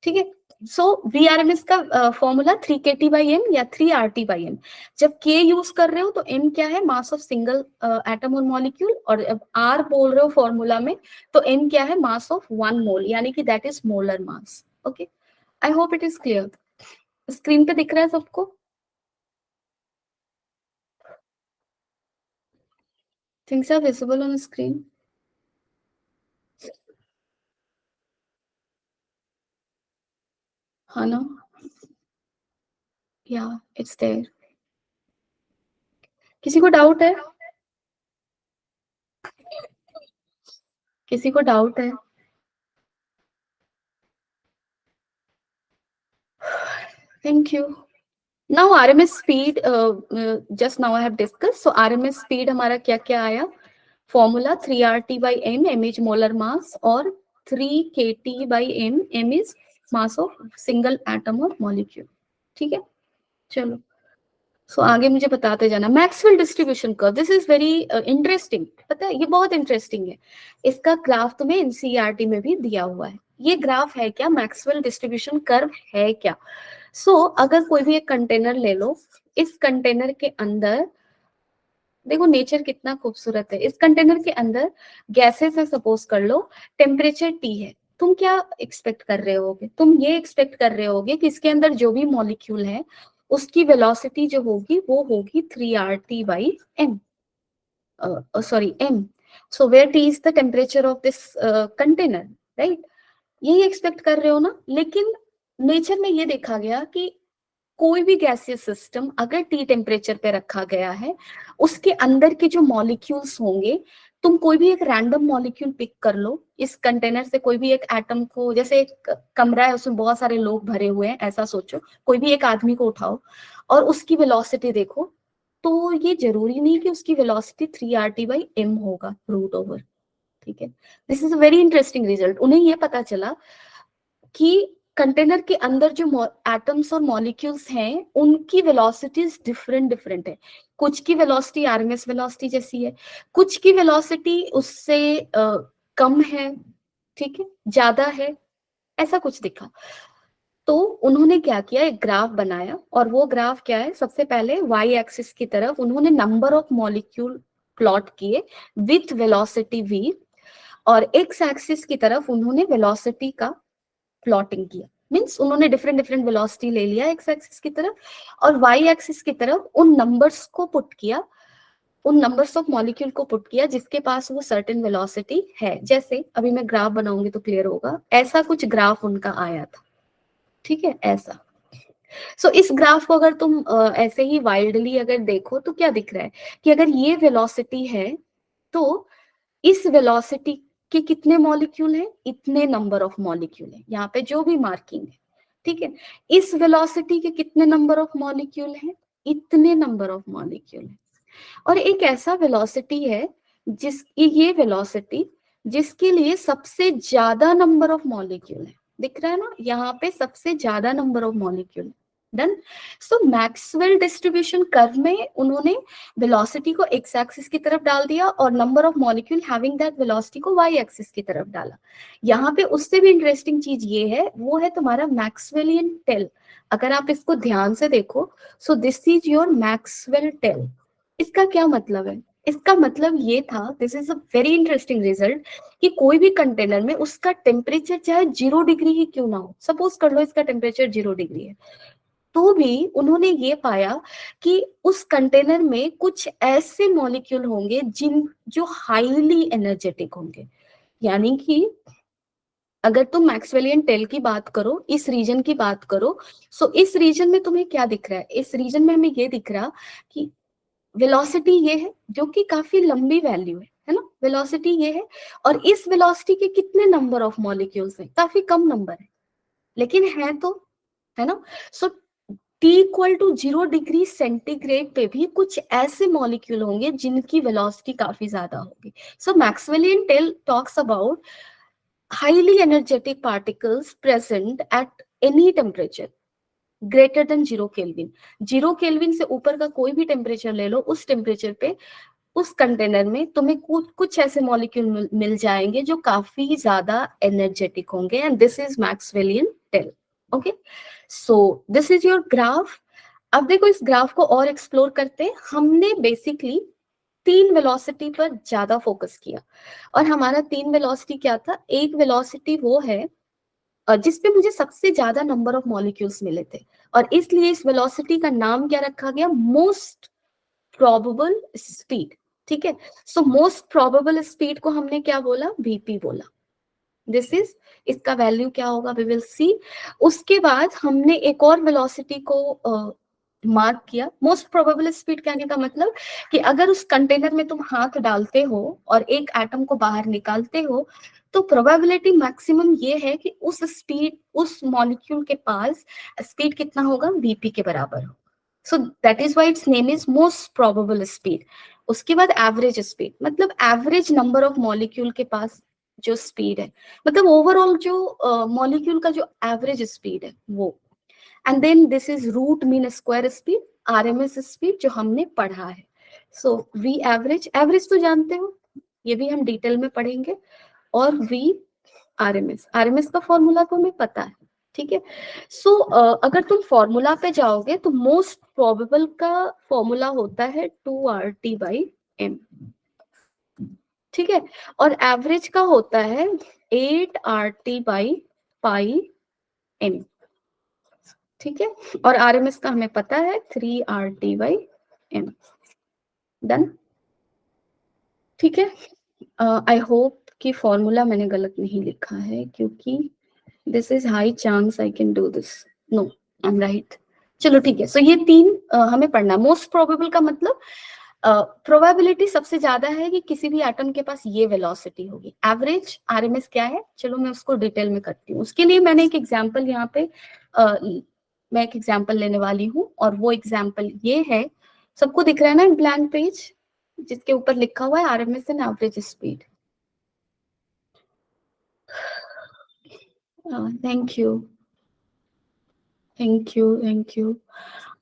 ठीक है। So V R M S का फॉर्मूला 3 के टी/m या 3 RT/m। जब के यूज कर रहे हो तो m क्या है, मास ऑफ सिंगल एटम और मॉलिक्यूल, और अब r बोल रहे हो फॉर्मूला में तो m क्या है, मास ऑफ 1 मोल, यानी कि that is molar mass. Okay, I hope it is clear. Screen पे दिख रहा है सबको? Things are visible on screen, हाँ ना, या इट्स देयर। किसी को डाउट है, किसी को डाउट है? Thank you. Now RMS speed, just now I have discuss. So RMS speed हमारा क्या क्या आया, formula 3RT/m, m is molar मास, और 3kT/m, m is mass of single atom और मॉलिक्यूल। ठीक है, चलो। सो आगे मुझे बताते जाना। Maxwell distribution curve, this is very interesting. पता है ये बहुत इंटरेस्टिंग है, इसका ग्राफ तुम्हें एनसीईआरटी में भी दिया हुआ है। ये ग्राफ है क्या, मैक्सवेल डिस्ट्रीब्यूशन कर्व है क्या? अगर कोई भी एक कंटेनर ले लो, इस कंटेनर के अंदर देखो नेचर कितना खूबसूरत है। इस कंटेनर के अंदर गैसेस है, सपोज कर लो, टेम्परेचर T है। तुम क्या एक्सपेक्ट कर रहे होगे, तुम ये एक्सपेक्ट कर रहे होगे कि इसके अंदर जो भी मॉलिक्यूल है उसकी वेलोसिटी जो होगी वो होगी 3RT/m, sorry m। So where T is the temperature of this container, right? यही एक्सपेक्ट कर रहे हो ना। लेकिन नेचर में ये देखा गया कि कोई भी गैसियस सिस्टम अगर टी टेम्परेचर पे रखा गया है, उसके अंदर के जो मॉलिक्यूल्स होंगे, तुम कोई भी एक रैंडम मॉलिक्यूल पिक कर लो इस कंटेनर से, कोई भी एक एटम को, जैसे एक कमरा है उसमें बहुत सारे लोग भरे हुए हैं, ऐसा सोचो, कोई भी एक आदमी को उठाओ और उसकी वेलोसिटी देखो, तो ये जरूरी नहीं कि उसकी वेलोसिटी 3RT/m होगा, रूट ओवर। ठीक है, this is a very interesting result. उन्हें ये पता चला कि कंटेनर के अंदर जो एटम्स और मॉलिक्यूल्स हैं उनकी वेलोसिटीज डिफरेंट डिफरेंट है। कुछ की वेलोसिटी आरएमएस वेलोसिटी जैसी है, कुछ की वेलोसिटी उससे कम है, ठीक है, ज्यादा है, ऐसा कुछ दिखा। तो उन्होंने क्या किया, एक ग्राफ बनाया, और वो ग्राफ क्या है, सबसे पहले वाई एक्सिस की तरफ उन्होंने नंबर ऑफ मॉलिक्यूल प्लॉट किए विथ वेलोसिटी v, और एक्स एक्सिस की तरफ उन्होंने वेलोसिटी का प्लॉटिंग किया। मीन्स उन्होंने डिफरेंट डिफरेंट वेलोसिटी ले लिया एक्स एक्सिस की तरफ, और वाई एक्सिस की तरफ उन नंबर्स को पुट किया, उन नंबर्स ऑफ मॉलिक्यूल को पुट किया जिसके पास वो सर्टेन वेलोसिटी है। जैसे अभी मैं ग्राफ बनाऊंगी तो क्लियर होगा, ऐसा कुछ ग्राफ उनका आया था। ठीक है, ऐसा। इस ग्राफ को अगर तुम ऐसे ही वाइल्डली अगर देखो तो क्या दिख रहा है कि अगर ये वेलोसिटी है तो इस वेलोसिटी के कितने मॉलिक्यूल हैं, इतने नंबर ऑफ मॉलिक्यूल है, यहाँ पे जो भी मार्किंग है। ठीक है, इस वेलोसिटी के कितने नंबर ऑफ मॉलिक्यूल हैं, इतने नंबर ऑफ मॉलिक्यूल है। और एक ऐसा वेलोसिटी है जिसकी ये वेलोसिटी जिसके लिए सबसे ज्यादा नंबर ऑफ मॉलिक्यूल है, दिख रहा है ना, यहाँ पे सबसे ज्यादा number of molecule. Done. Maxwell distribution curve में उन्होंने वेलोसिटी को एक्स एक्सिस की तरफ डाल दिया और number of molecule having that velocity को वाई एक्सिस की तरफ डाला। यहाँ पे उससे भी इंटरेस्टिंग चीज ये है, वो है तुम्हारा मैक्सवेलियन टेल। अगर आप इसको ध्यान से देखो, so this is your Maxwell tail. इसका क्या मतलब है, इसका मतलब ये था, this is a very interesting result, कि कोई भी कंटेनर में उसका टेम्परेचर चाहे 0 डिग्री ही क्यों ना हो, सपोज कर लो इसका टेम्परेचर 0 डिग्री है, तो भी उन्होंने ये पाया कि उस कंटेनर में कुछ ऐसे मॉलिक्यूल होंगे जिन जो हाईली एनर्जेटिक होंगे। यानी कि अगर तुम मैक्सवेलियन टेल की बात करो, इस रीजन की बात करो, इस रीजन में तुम्हें क्या दिख रहा है, इस रीजन में हमें ये दिख रहा कि वेलोसिटी ये है जो कि काफी लंबी वैल्यू है ना, वेलोसिटी ये है, और इस वेलोसिटी के कितने नंबर ऑफ मॉलिक्यूल्स हैं, काफी कम नंबर है, लेकिन है तो, है ना। सो T = 0 डिग्री सेंटीग्रेड पे भी कुछ ऐसे मॉलिक्यूल होंगे जिनकी वेलोसिटी काफी ज्यादा होगी। Maxwellian tail talks about highly energetic particles present at any temperature greater than 0 kelvin. 0 kelvin से ऊपर का कोई भी टेम्परेचर ले लो, उस टेम्परेचर पे उस कंटेनर में तुम्हें कुछ ऐसे मॉलिक्यूल मिल जाएंगे जो काफी ज्यादा एनर्जेटिक होंगे, and this is Maxwellian tail. Okay, so this is your graph. अब देखो इस ग्राफ को और एक्सप्लोर करते हैं। हमने बेसिकली 3 वेलोसिटी पर ज्यादा फोकस किया, और हमारा 3 वेलोसिटी क्या था, एक वेलोसिटी वो है जिसपे मुझे सबसे ज्यादा नंबर ऑफ मॉलिक्यूल्स मिले थे, और इसलिए इस वेलोसिटी का नाम क्या रखा गया, मोस्ट प्रोबेबल स्पीड। ठीक है, मोस्ट प्रोबेबल स्पीड को हमने क्या बोला, वीपी बोला। दिस इज, इसका वैल्यू क्या होगा वी विल सी। उसके बाद हमने एक और वेलोसिटी को मार्क किया, मोस्ट प्रोबेबल स्पीड कहने का मतलब कि अगर उस कंटेनर में तुम हाथ डालते हो और एक एटम को बाहर निकालते हो, तो प्रोबेबिलिटी मैक्सिमम ये है कि उस स्पीड, उस मॉलिक्यूल के पास स्पीड कितना होगा, वीपी के बराबर हो। सो that is why it's name is most probable speed. उसके बाद एवरेज स्पीड, मतलब एवरेज नंबर ऑफ मॉलिक्यूल के पास जो स्पीड है, मतलब ओवरऑल जो मॉलिक्यूल का जो एवरेज स्पीड है वो। And then this is root mean square speed, RMS speed जो हमने पढ़ा है। सो वी एवरेज, एवरेज तो जानते हो, ये भी हम डिटेल में पढ़ेंगे। और वी आरएमएस, आरएमएस का फॉर्मूला तो हमें पता है, ठीक है। सो अगर तुम फॉर्मूला पे जाओगे तो मोस्ट प्रोबेबल का फॉर्मूला होता है 2RT/m, ठीक है। और एवरेज का होता है 8RT/πm, ठीक है। और आरएमएस का हमें पता है 3RT/m। डन, ठीक है। आई होप कि फॉर्मूला मैंने गलत नहीं लिखा है, क्योंकि this is high chance I can do this. No, I am right. चलो ठीक है। सो ये तीन हमें पढ़ना। मोस्ट प्रोबेबल का मतलब प्रोबेबिलिटी सबसे ज्यादा है कि किसी भी एटम के पास ये वेलोसिटी होगी। एवरेज आरएमएस क्या है, चलो मैं उसको डिटेल में करती हूँ। उसके लिए मैंने एक एग्जांपल यहाँ पे मैं एक एग्जांपल लेने वाली हूँ, और वो एग्जांपल ये है। सबको दिख रहा है ना ब्लैंक पेज जिसके ऊपर लिखा हुआ है RMS and average speed? Thank you, thank you, thank you.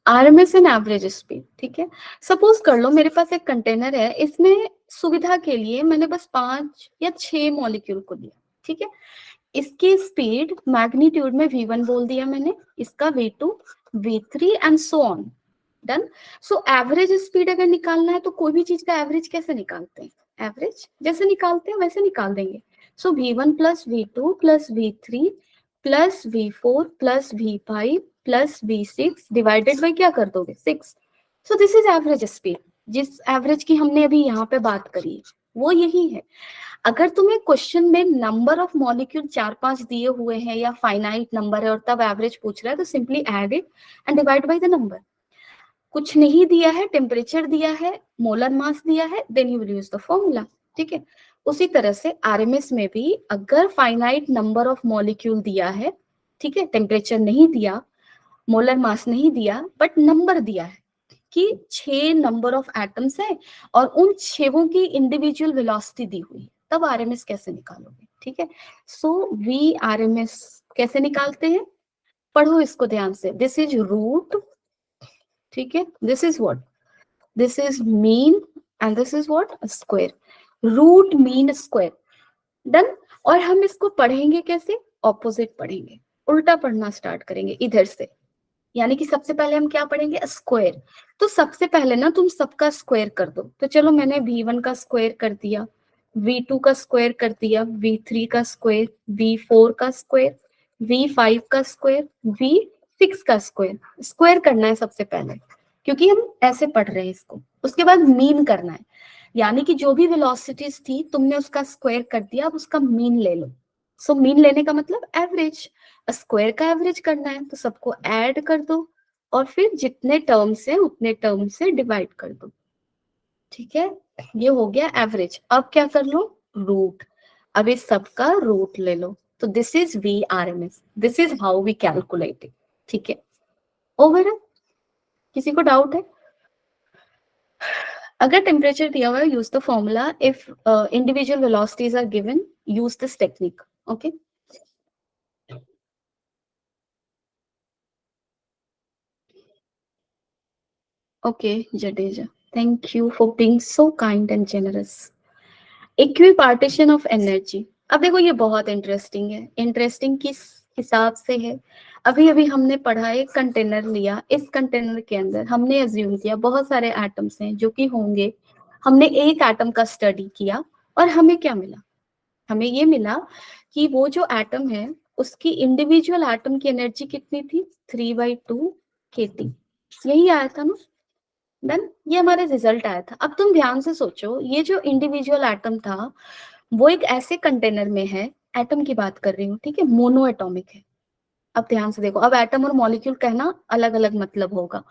RMS and average speed, ठीक है। सपोज कर लो मेरे पास एक कंटेनर है, इसमें सुविधा के लिए मैंने बस 5 या 6 मॉलिक्यूल को दिया, ठीक है। इसकी स्पीड मैग्नीट्यूड में v1 बोल दिया मैंने, इसका v2, v3 and so on. Done. So average speed अगर निकालना है तो कोई भी चीज का एवरेज कैसे निकालते हैं? एवरेज जैसे निकालते हैं वैसे निकाल देंगे। सो v1 plus v2 plus v3 plus v4 plus v5 plus v6 divided by क्या कर दोगे? 6। सो दिस इज एवरेज स्पीड। जिस एवरेज की हमने अभी यहाँ पे बात करी है वो यही है। अगर तुम्हें क्वेश्चन में नंबर ऑफ मॉलिक्यूल 4-5 दिए हुए हैं या फाइनाइट नंबर है और तब एवरेज पूछ रहा है, तो simply add it and divide by the number. कुछ नहीं दिया है, टेम्परेचर दिया है, मोलर मास दिया है, then you will use the formula, ठीक है। उसी तरह से आरएमएस में भी अगर फाइनाइट नंबर ऑफ मॉलिक्यूल दिया है, ठीक है, टेम्परेचर नहीं दिया, मोलर मास नहीं दिया, बट नंबर दिया है कि 6 नंबर ऑफ एटम्स है और उन 6 की इंडिविजुअल वेलोसिटी दी हुई है, तब आरएमएस कैसे निकालोगे? ठीक है। सो वी आरएमएस कैसे निकालते हैं? पढ़ो इसको ध्यान से। दिस इज रूट, ठीक है, this is what, this is mean and this is what, square. Root mean square. Done. और हम इसको पढ़ेंगे कैसे? ऑपोजिट पढ़ेंगे, उल्टा पढ़ना स्टार्ट करेंगे इधर से। यानी कि सबसे पहले हम क्या पढ़ेंगे? स्क्वायर। तो सबसे पहले ना तुम सबका स्क्वायर कर दो। तो चलो मैंने v1 का स्क्वायर कर दिया, v2 का स्क्वायर कर दिया, v3 का स्क्वायर, v4 का स्क्वायर, v5 का स्क्वायर, v6 का स्क्वायर। स्क्वायर करना है सबसे पहले, क्योंकि हम ऐसे पढ़ रहे हैं इसको। उसके बाद मीन करना है, यानी कि जो भी वेलोसिटीज थी तुमने उसका स्क्वायर कर दिया, अब उसका मीन ले लो। सो मीन लेने का मतलब एवरेज, स्क्वायर का एवरेज करना है, तो सबको ऐड कर दो और फिर जितने टर्म्स हैं उतने टर्म से डिवाइड कर दो, ठीक है। ये हो गया एवरेज। अब क्या कर लो? रूट। अब इस सबका रूट ले लो। तो this is V R M S, this is how we calculate it, ठीक है। ओवर है? किसी को डाउट है? अगर टेम्परेचर दिया हुआ है, use the formula. If individual velocities are given, use this technique, okay. Okay, Jadeja. Thank you for being so kind and generous. Equipartition of energy. अब देखो ये बहुत इंटरेस्टिंग है। इंटरेस्टिंग किस हिसाब से है? अभी अभी हमने पढ़ा, एक कंटेनर लिया, इस कंटेनर के अंदर हमने अज्यूम किया बहुत सारे एटम्स हैं जो कि होंगे। हमने एक एटम का स्टडी किया और हमें क्या मिला? हमें ये मिला कि वो जो एटम है उसकी इंडिविजुअल एटम की एनर्जी कितनी थी? 3/2 kT। यही आया था ना? देन ये हमारे रिजल्ट आया था। अब तुम ध्यान से सोचो, ये जो इंडिविजुअल एटम था वो एक ऐसे कंटेनर में है, एटम की बात कर रही हूँ, ठीक है, मोनो एटॉमिक है। अब ध्यान से देखो, अब एटम और मॉलिक्यूल कहना अलग अलग मतलब होगा।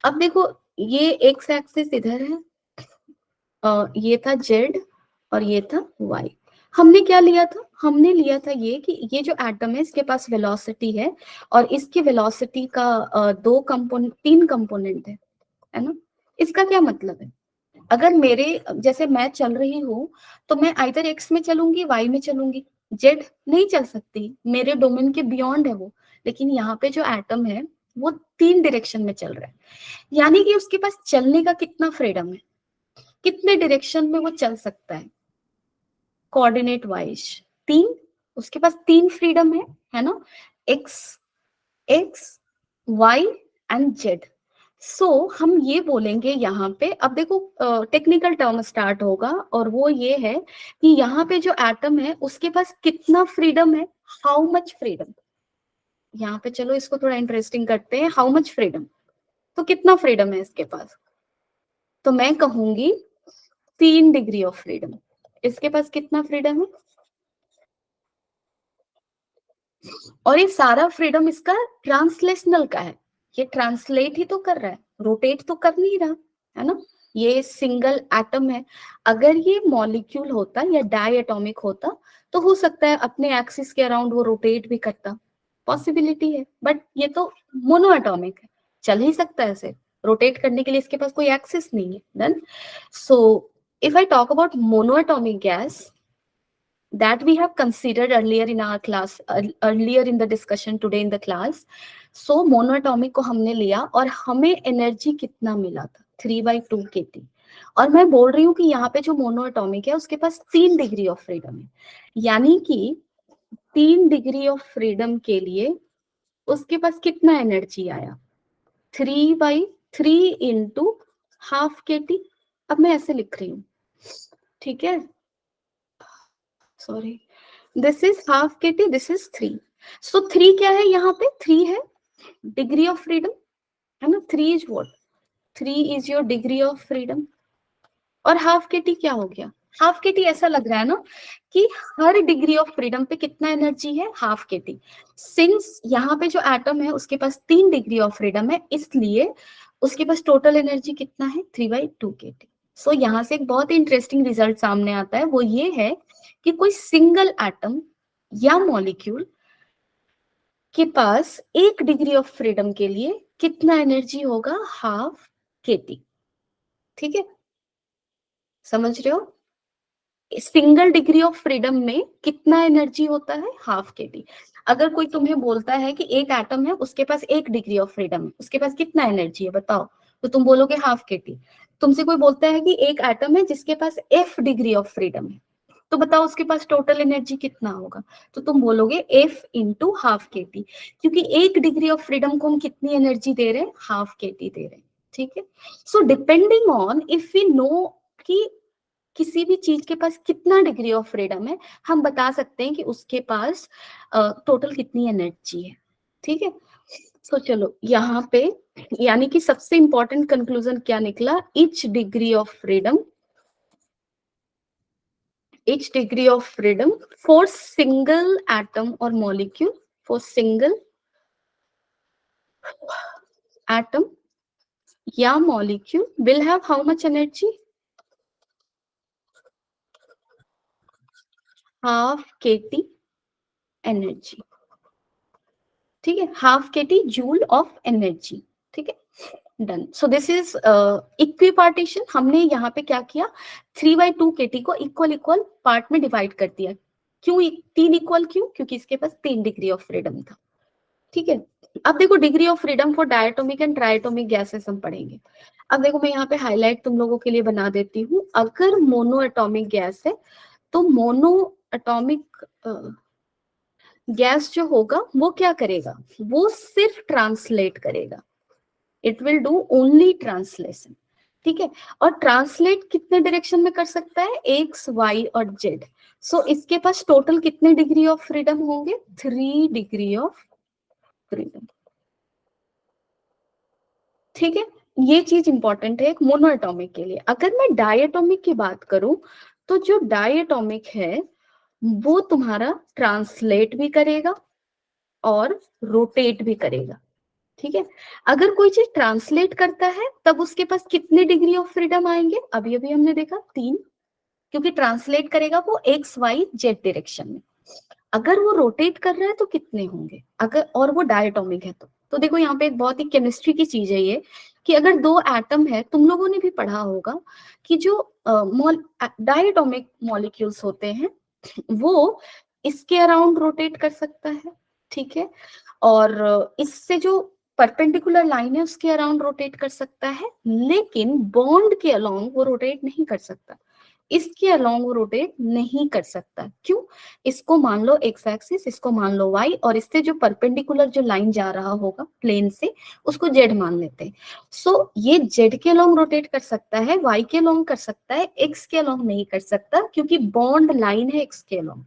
अब देखो, ये एक्स एक्सिस इधर है, ये था जेड और ये था वाई। हमने क्या लिया था, हमने लिया था ये कि ये जो एटम है इसके पास वेलोसिटी है और इसकी वेलोसिटी का दो कंपोनेंट, तीन कंपोनेंट है ना। इसका क्या मतलब है, अगर मेरे जैसे मैं चल रही हूँ तो मैं आइदर एक्स में चलूंगी, वाई में चलूंगी, जेड नहीं चल सकती, मेरे डोमेन के बियॉन्ड है वो। लेकिन यहाँ पे जो एटम है वो तीन डायरेक्शन में चल रहा है, यानी कि उसके पास चलने का कितना फ्रीडम है, कितने डायरेक्शन में वो चल सकता है कोऑर्डिनेट वाइज, तीन। उसके पास तीन फ्रीडम है ना, x, x, y and z. So हम ये बोलेंगे यहाँ पे, अब देखो टेक्निकल टर्म स्टार्ट होगा और वो ये है कि यहाँ पे जो एटम है उसके पास कितना फ्रीडम है, हाउ मच फ्रीडम। यहाँ पे चलो इसको थोड़ा इंटरेस्टिंग करते हैं, हाउ मच फ्रीडम, तो कितना फ्रीडम है इसके पास, तो मैं कहूंगी 3 डिग्री ऑफ फ्रीडम। इसके पास कितना फ्रीडम है, और ये सारा फ्रीडम इसका ट्रांसलेशनल का है, ये ट्रांसलेट ही तो कर रहा है, रोटेट तो कर नहीं रहा है ना। ये सिंगल एटम है, अगर ये मॉलिक्यूल होता या डाई एटॉमिक होता तो हो सकता है अपने एक्सिस के अराउंड वो रोटेट भी करता, पॉसिबिलिटी है। बट ये तो मोनो एटॉमिक है, चल ही सकता है ऐसे, रोटेट करने के लिए इसके पास कोई एक्सिस नहीं है। Then so if I talk about monoatomic gas that we have considered earlier in our class, earlier in the discussion today in the class. So monoatomic को हमने लिया और हमें एनर्जी कितना मिला था, 3/2 kT। और मैं बोल रही हूँ कि यहाँ पे जो मोनोएटॉमिक है उसके पास 3 डिग्री ऑफ फ्रीडम है, यानी कि 3 डिग्री ऑफ फ्रीडम के लिए उसके पास कितना एनर्जी आया, 3/3 इंटू हाफ KT। अब मैं ऐसे लिख रही हूँ, ठीक है, sorry, this is half KT, this is 3। सो 3 क्या है, यहाँ पे 3 है डिग्री ऑफ फ्रीडम, है ना, 3 is what, 3 is your degree of freedom. और हाफ KT क्या हो गया, हाफ KT ऐसा लग रहा है ना कि हर डिग्री ऑफ फ्रीडम पे कितना एनर्जी है, हाफ KT। सिंस यहाँ पे जो एटम है उसके पास 3 डिग्री ऑफ फ्रीडम है, इसलिए उसके पास टोटल एनर्जी कितना है, 3/2 kT। सो यहाँ से एक बहुत ही इंटरेस्टिंग रिजल्ट सामने आता है, वो ये है कि कोई सिंगल एटम या मॉलिक्यूल के पास 1 डिग्री ऑफ फ्रीडम के लिए कितना एनर्जी होगा, हाफ KT। ठीक है, समझ रहे हो, सिंगल डिग्री ऑफ फ्रीडम में कितना एनर्जी होता है, हाफ KT। अगर कोई तुम्हें बोलता है कि एक एटम है उसके पास 1 डिग्री ऑफ फ्रीडम है, उसके पास कितना एनर्जी है बताओ, तो तुम बोलोगे हाफ KT। तुमसे कोई बोलता है कि एक एटम है जिसके पास F डिग्री ऑफ फ्रीडम है, तो बताओ उसके पास टोटल एनर्जी कितना होगा, तो तुम बोलोगे F इंटू हाफ KT, क्योंकि 1 डिग्री ऑफ फ्रीडम को हम कितनी एनर्जी दे रहे हैं, हाफ KT दे रहे हैं। ठीक है, so depending on if we know कि किसी भी चीज के पास कितना डिग्री ऑफ फ्रीडम है, हम बता सकते हैं कि उसके पास टोटल कितनी एनर्जी है। ठीक है, तो चलो यहाँ पे यानी कि सबसे इंपॉर्टेंट कंक्लूजन क्या निकला, each degree of freedom, each degree of freedom for single atom or molecule, for single atom या molecule will have how much energy, half KT energy। ठीक है, half KT joule of energy. ठीक है, done. So this is equipartition. हमने यहाँ पे क्या किया, 3/2 KT को इक्वल इक्वल पार्ट में डिवाइड कर दिया। क्यों 3 इक्वल, क्यों, क्योंकि इसके पास 3 डिग्री ऑफ फ्रीडम था। ठीक है, अब देखो degree of freedom for diatomic and triatomic gases हम पढ़ेंगे। अब देखो मैं यहाँ पे हाईलाइट तुम लोगों के लिए बना देती हूँ, अगर मोनो एटॉमिक गैस है तो मोनो एटॉमिक गैस जो होगा वो क्या करेगा, वो सिर्फ ट्रांसलेट करेगा, it will do only translation. ठीक है, और ट्रांसलेट कितने डायरेक्शन में कर सकता है, एक्स, वाई और जेड। सो इसके पास टोटल कितने डिग्री ऑफ फ्रीडम होंगे, 3 डिग्री ऑफ फ्रीडम। ठीक है, ये चीज इंपॉर्टेंट है एक मोनोएटॉमिक के लिए। अगर मैं डायएटॉमिक की बात करूं तो जो डायएटॉमिक है वो तुम्हारा ट्रांसलेट भी करेगा और रोटेट भी करेगा। ठीक है, अगर कोई चीज ट्रांसलेट करता है तब उसके पास कितने डिग्री ऑफ फ्रीडम आएंगे, अभी अभी हमने देखा 3। क्योंकि ट्रांसलेट करेगा वो एक्स वाई जेड डायरेक्शन में। अगर वो रोटेट कर रहा है तो कितने होंगे, अगर और वो डायटोमिक है तो देखो यहाँ पे एक बहुत ही केमिस्ट्री की चीज है ये, कि अगर दो एटम है, तुम लोगों ने भी पढ़ा होगा कि जो डायटोमिक मॉलिक्यूल्स होते हैं वो इसके अराउंड रोटेट कर सकता है, ठीक है, और इससे जो परपेंडिकुलर लाइन है उसके अराउंड रोटेट कर सकता है, लेकिन बॉन्ड के अलोंग वो रोटेट नहीं कर सकता, इसके अलोंग वो रोटेट नहीं कर सकता। क्यों? इसको मान लो एक्स एक्सिस, इसको मान लो वाई, और इससे जो परपेंडिकुलर जो लाइन जा रहा होगा प्लेन से उसको जेड मान लेते हैं। सो ये जेड के अलोंग रोटेट कर सकता है, वाई के अलोंग कर सकता है, एक्स के अलोंग नहीं कर सकता, क्योंकि बॉन्ड लाइन है एक्स के अलोंग।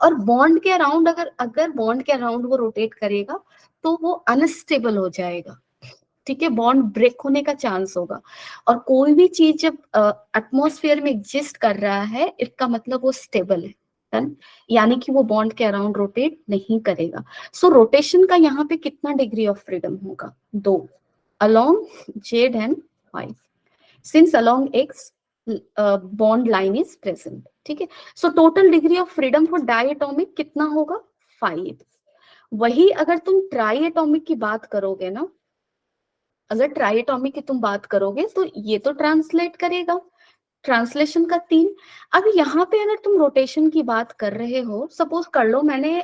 और बॉन्ड के अराउंड अगर अगर बॉन्ड के अराउंड वो रोटेट करेगा तो वो अनस्टेबल हो जाएगा, ठीक है, बॉन्ड ब्रेक होने का चांस होगा। और कोई भी चीज जब एटमॉस्फेयर में एग्जिस्ट कर रहा है, इसका मतलब वो स्टेबल है, डन, यानी कि वो बॉन्ड के अराउंड रोटेट नहीं करेगा। सो रोटेशन का यहाँ पे कितना डिग्री ऑफ फ्रीडम होगा? 2, along Z and Y, since along X bond line is present, ठीक है। So total degree of freedom for diatomic कितना होगा? 5। वही अगर तुम ट्राई एटॉमिक की बात करोगे ना, अगर ट्राइएटॉमिक की तुम बात करोगे तो ये तो ट्रांसलेट करेगा, ट्रांसलेशन का 3। अब यहाँ पे अगर तुम रोटेशन की बात कर रहे हो, सपोज कर लो मैंने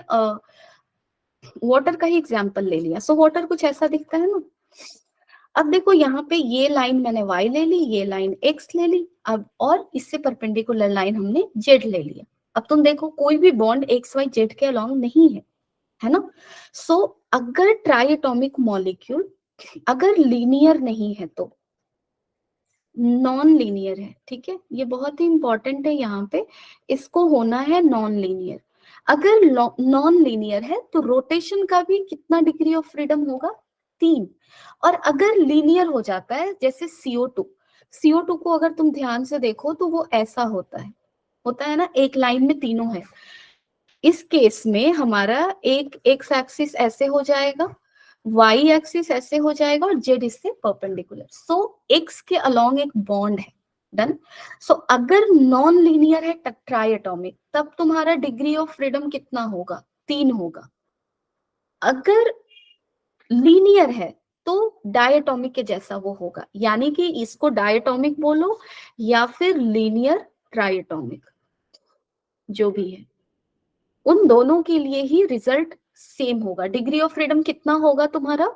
वाटर का ही एग्जांपल ले लिया, सो वाटर कुछ ऐसा दिखता है ना। अब देखो यहाँ पे ये लाइन मैंने y ले ली, ये लाइन x ले ली, अब और इससे परपेंडिकुलर लाइन हमने z ले लिया। अब तुम देखो कोई भी बॉन्ड एक्स वाई जेड के अलोंग नहीं है ना। सो अगर ट्राइएटॉमिक मॉलिक्यूल अगर लीनियर नहीं है तो नॉन लीनियर है, ठीक है, ये बहुत ही इंपॉर्टेंट है यहाँ पे, इसको होना है नॉन लीनियर। अगर नॉन लीनियर है तो रोटेशन का भी कितना डिग्री ऑफ फ्रीडम होगा? 3। और अगर लीनियर हो जाता है, जैसे CO2, CO2 को अगर तुम ध्यान से देखो तो वो ऐसा होता है ना, एक लाइन में तीनों है। इस केस में हमारा एक एक्स एक्सिस ऐसे हो जाएगा, वाई एक्सिस ऐसे हो जाएगा, और जेड इससे परपेंडिकुलर। सो एक्स के अलोंग एक बॉन्ड है, डन। सो अगर नॉन लीनियर है ट्राइएटॉमिक, तब तुम्हारा डिग्री ऑफ फ्रीडम कितना होगा? 3 होगा। अगर लीनियर है तो डायटोमिक के जैसा वो होगा, यानी कि इसको डायटोमिक बोलो या फिर लीनियर ट्राइएटॉमिक, जो भी है, उन दोनों के लिए ही रिजल्ट सेम होगा। डिग्री ऑफ फ्रीडम कितना होगा तुम्हारा?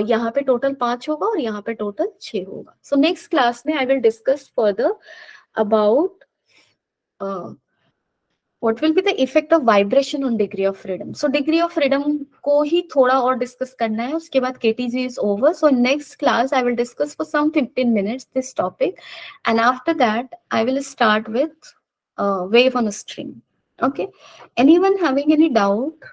यहाँ पे टोटल 5 होगा और यहाँ पे टोटल 6 होगा। सो नेक्स्ट क्लास में आई will discuss further about what will be the effect of vibration on degree of freedom. So degree of freedom को ही थोड़ा और डिस्कस करना है, उसके बाद KTG is over. So next class I will discuss for some 15 minutes this topic, and after that I will start with wave on a string. Okay, anyone having any doubt?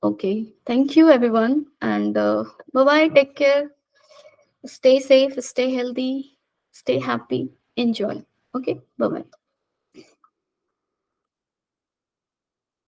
Okay, thank you everyone, and bye bye, take care, stay safe, stay healthy, stay happy, enjoy. Okay, bye bye.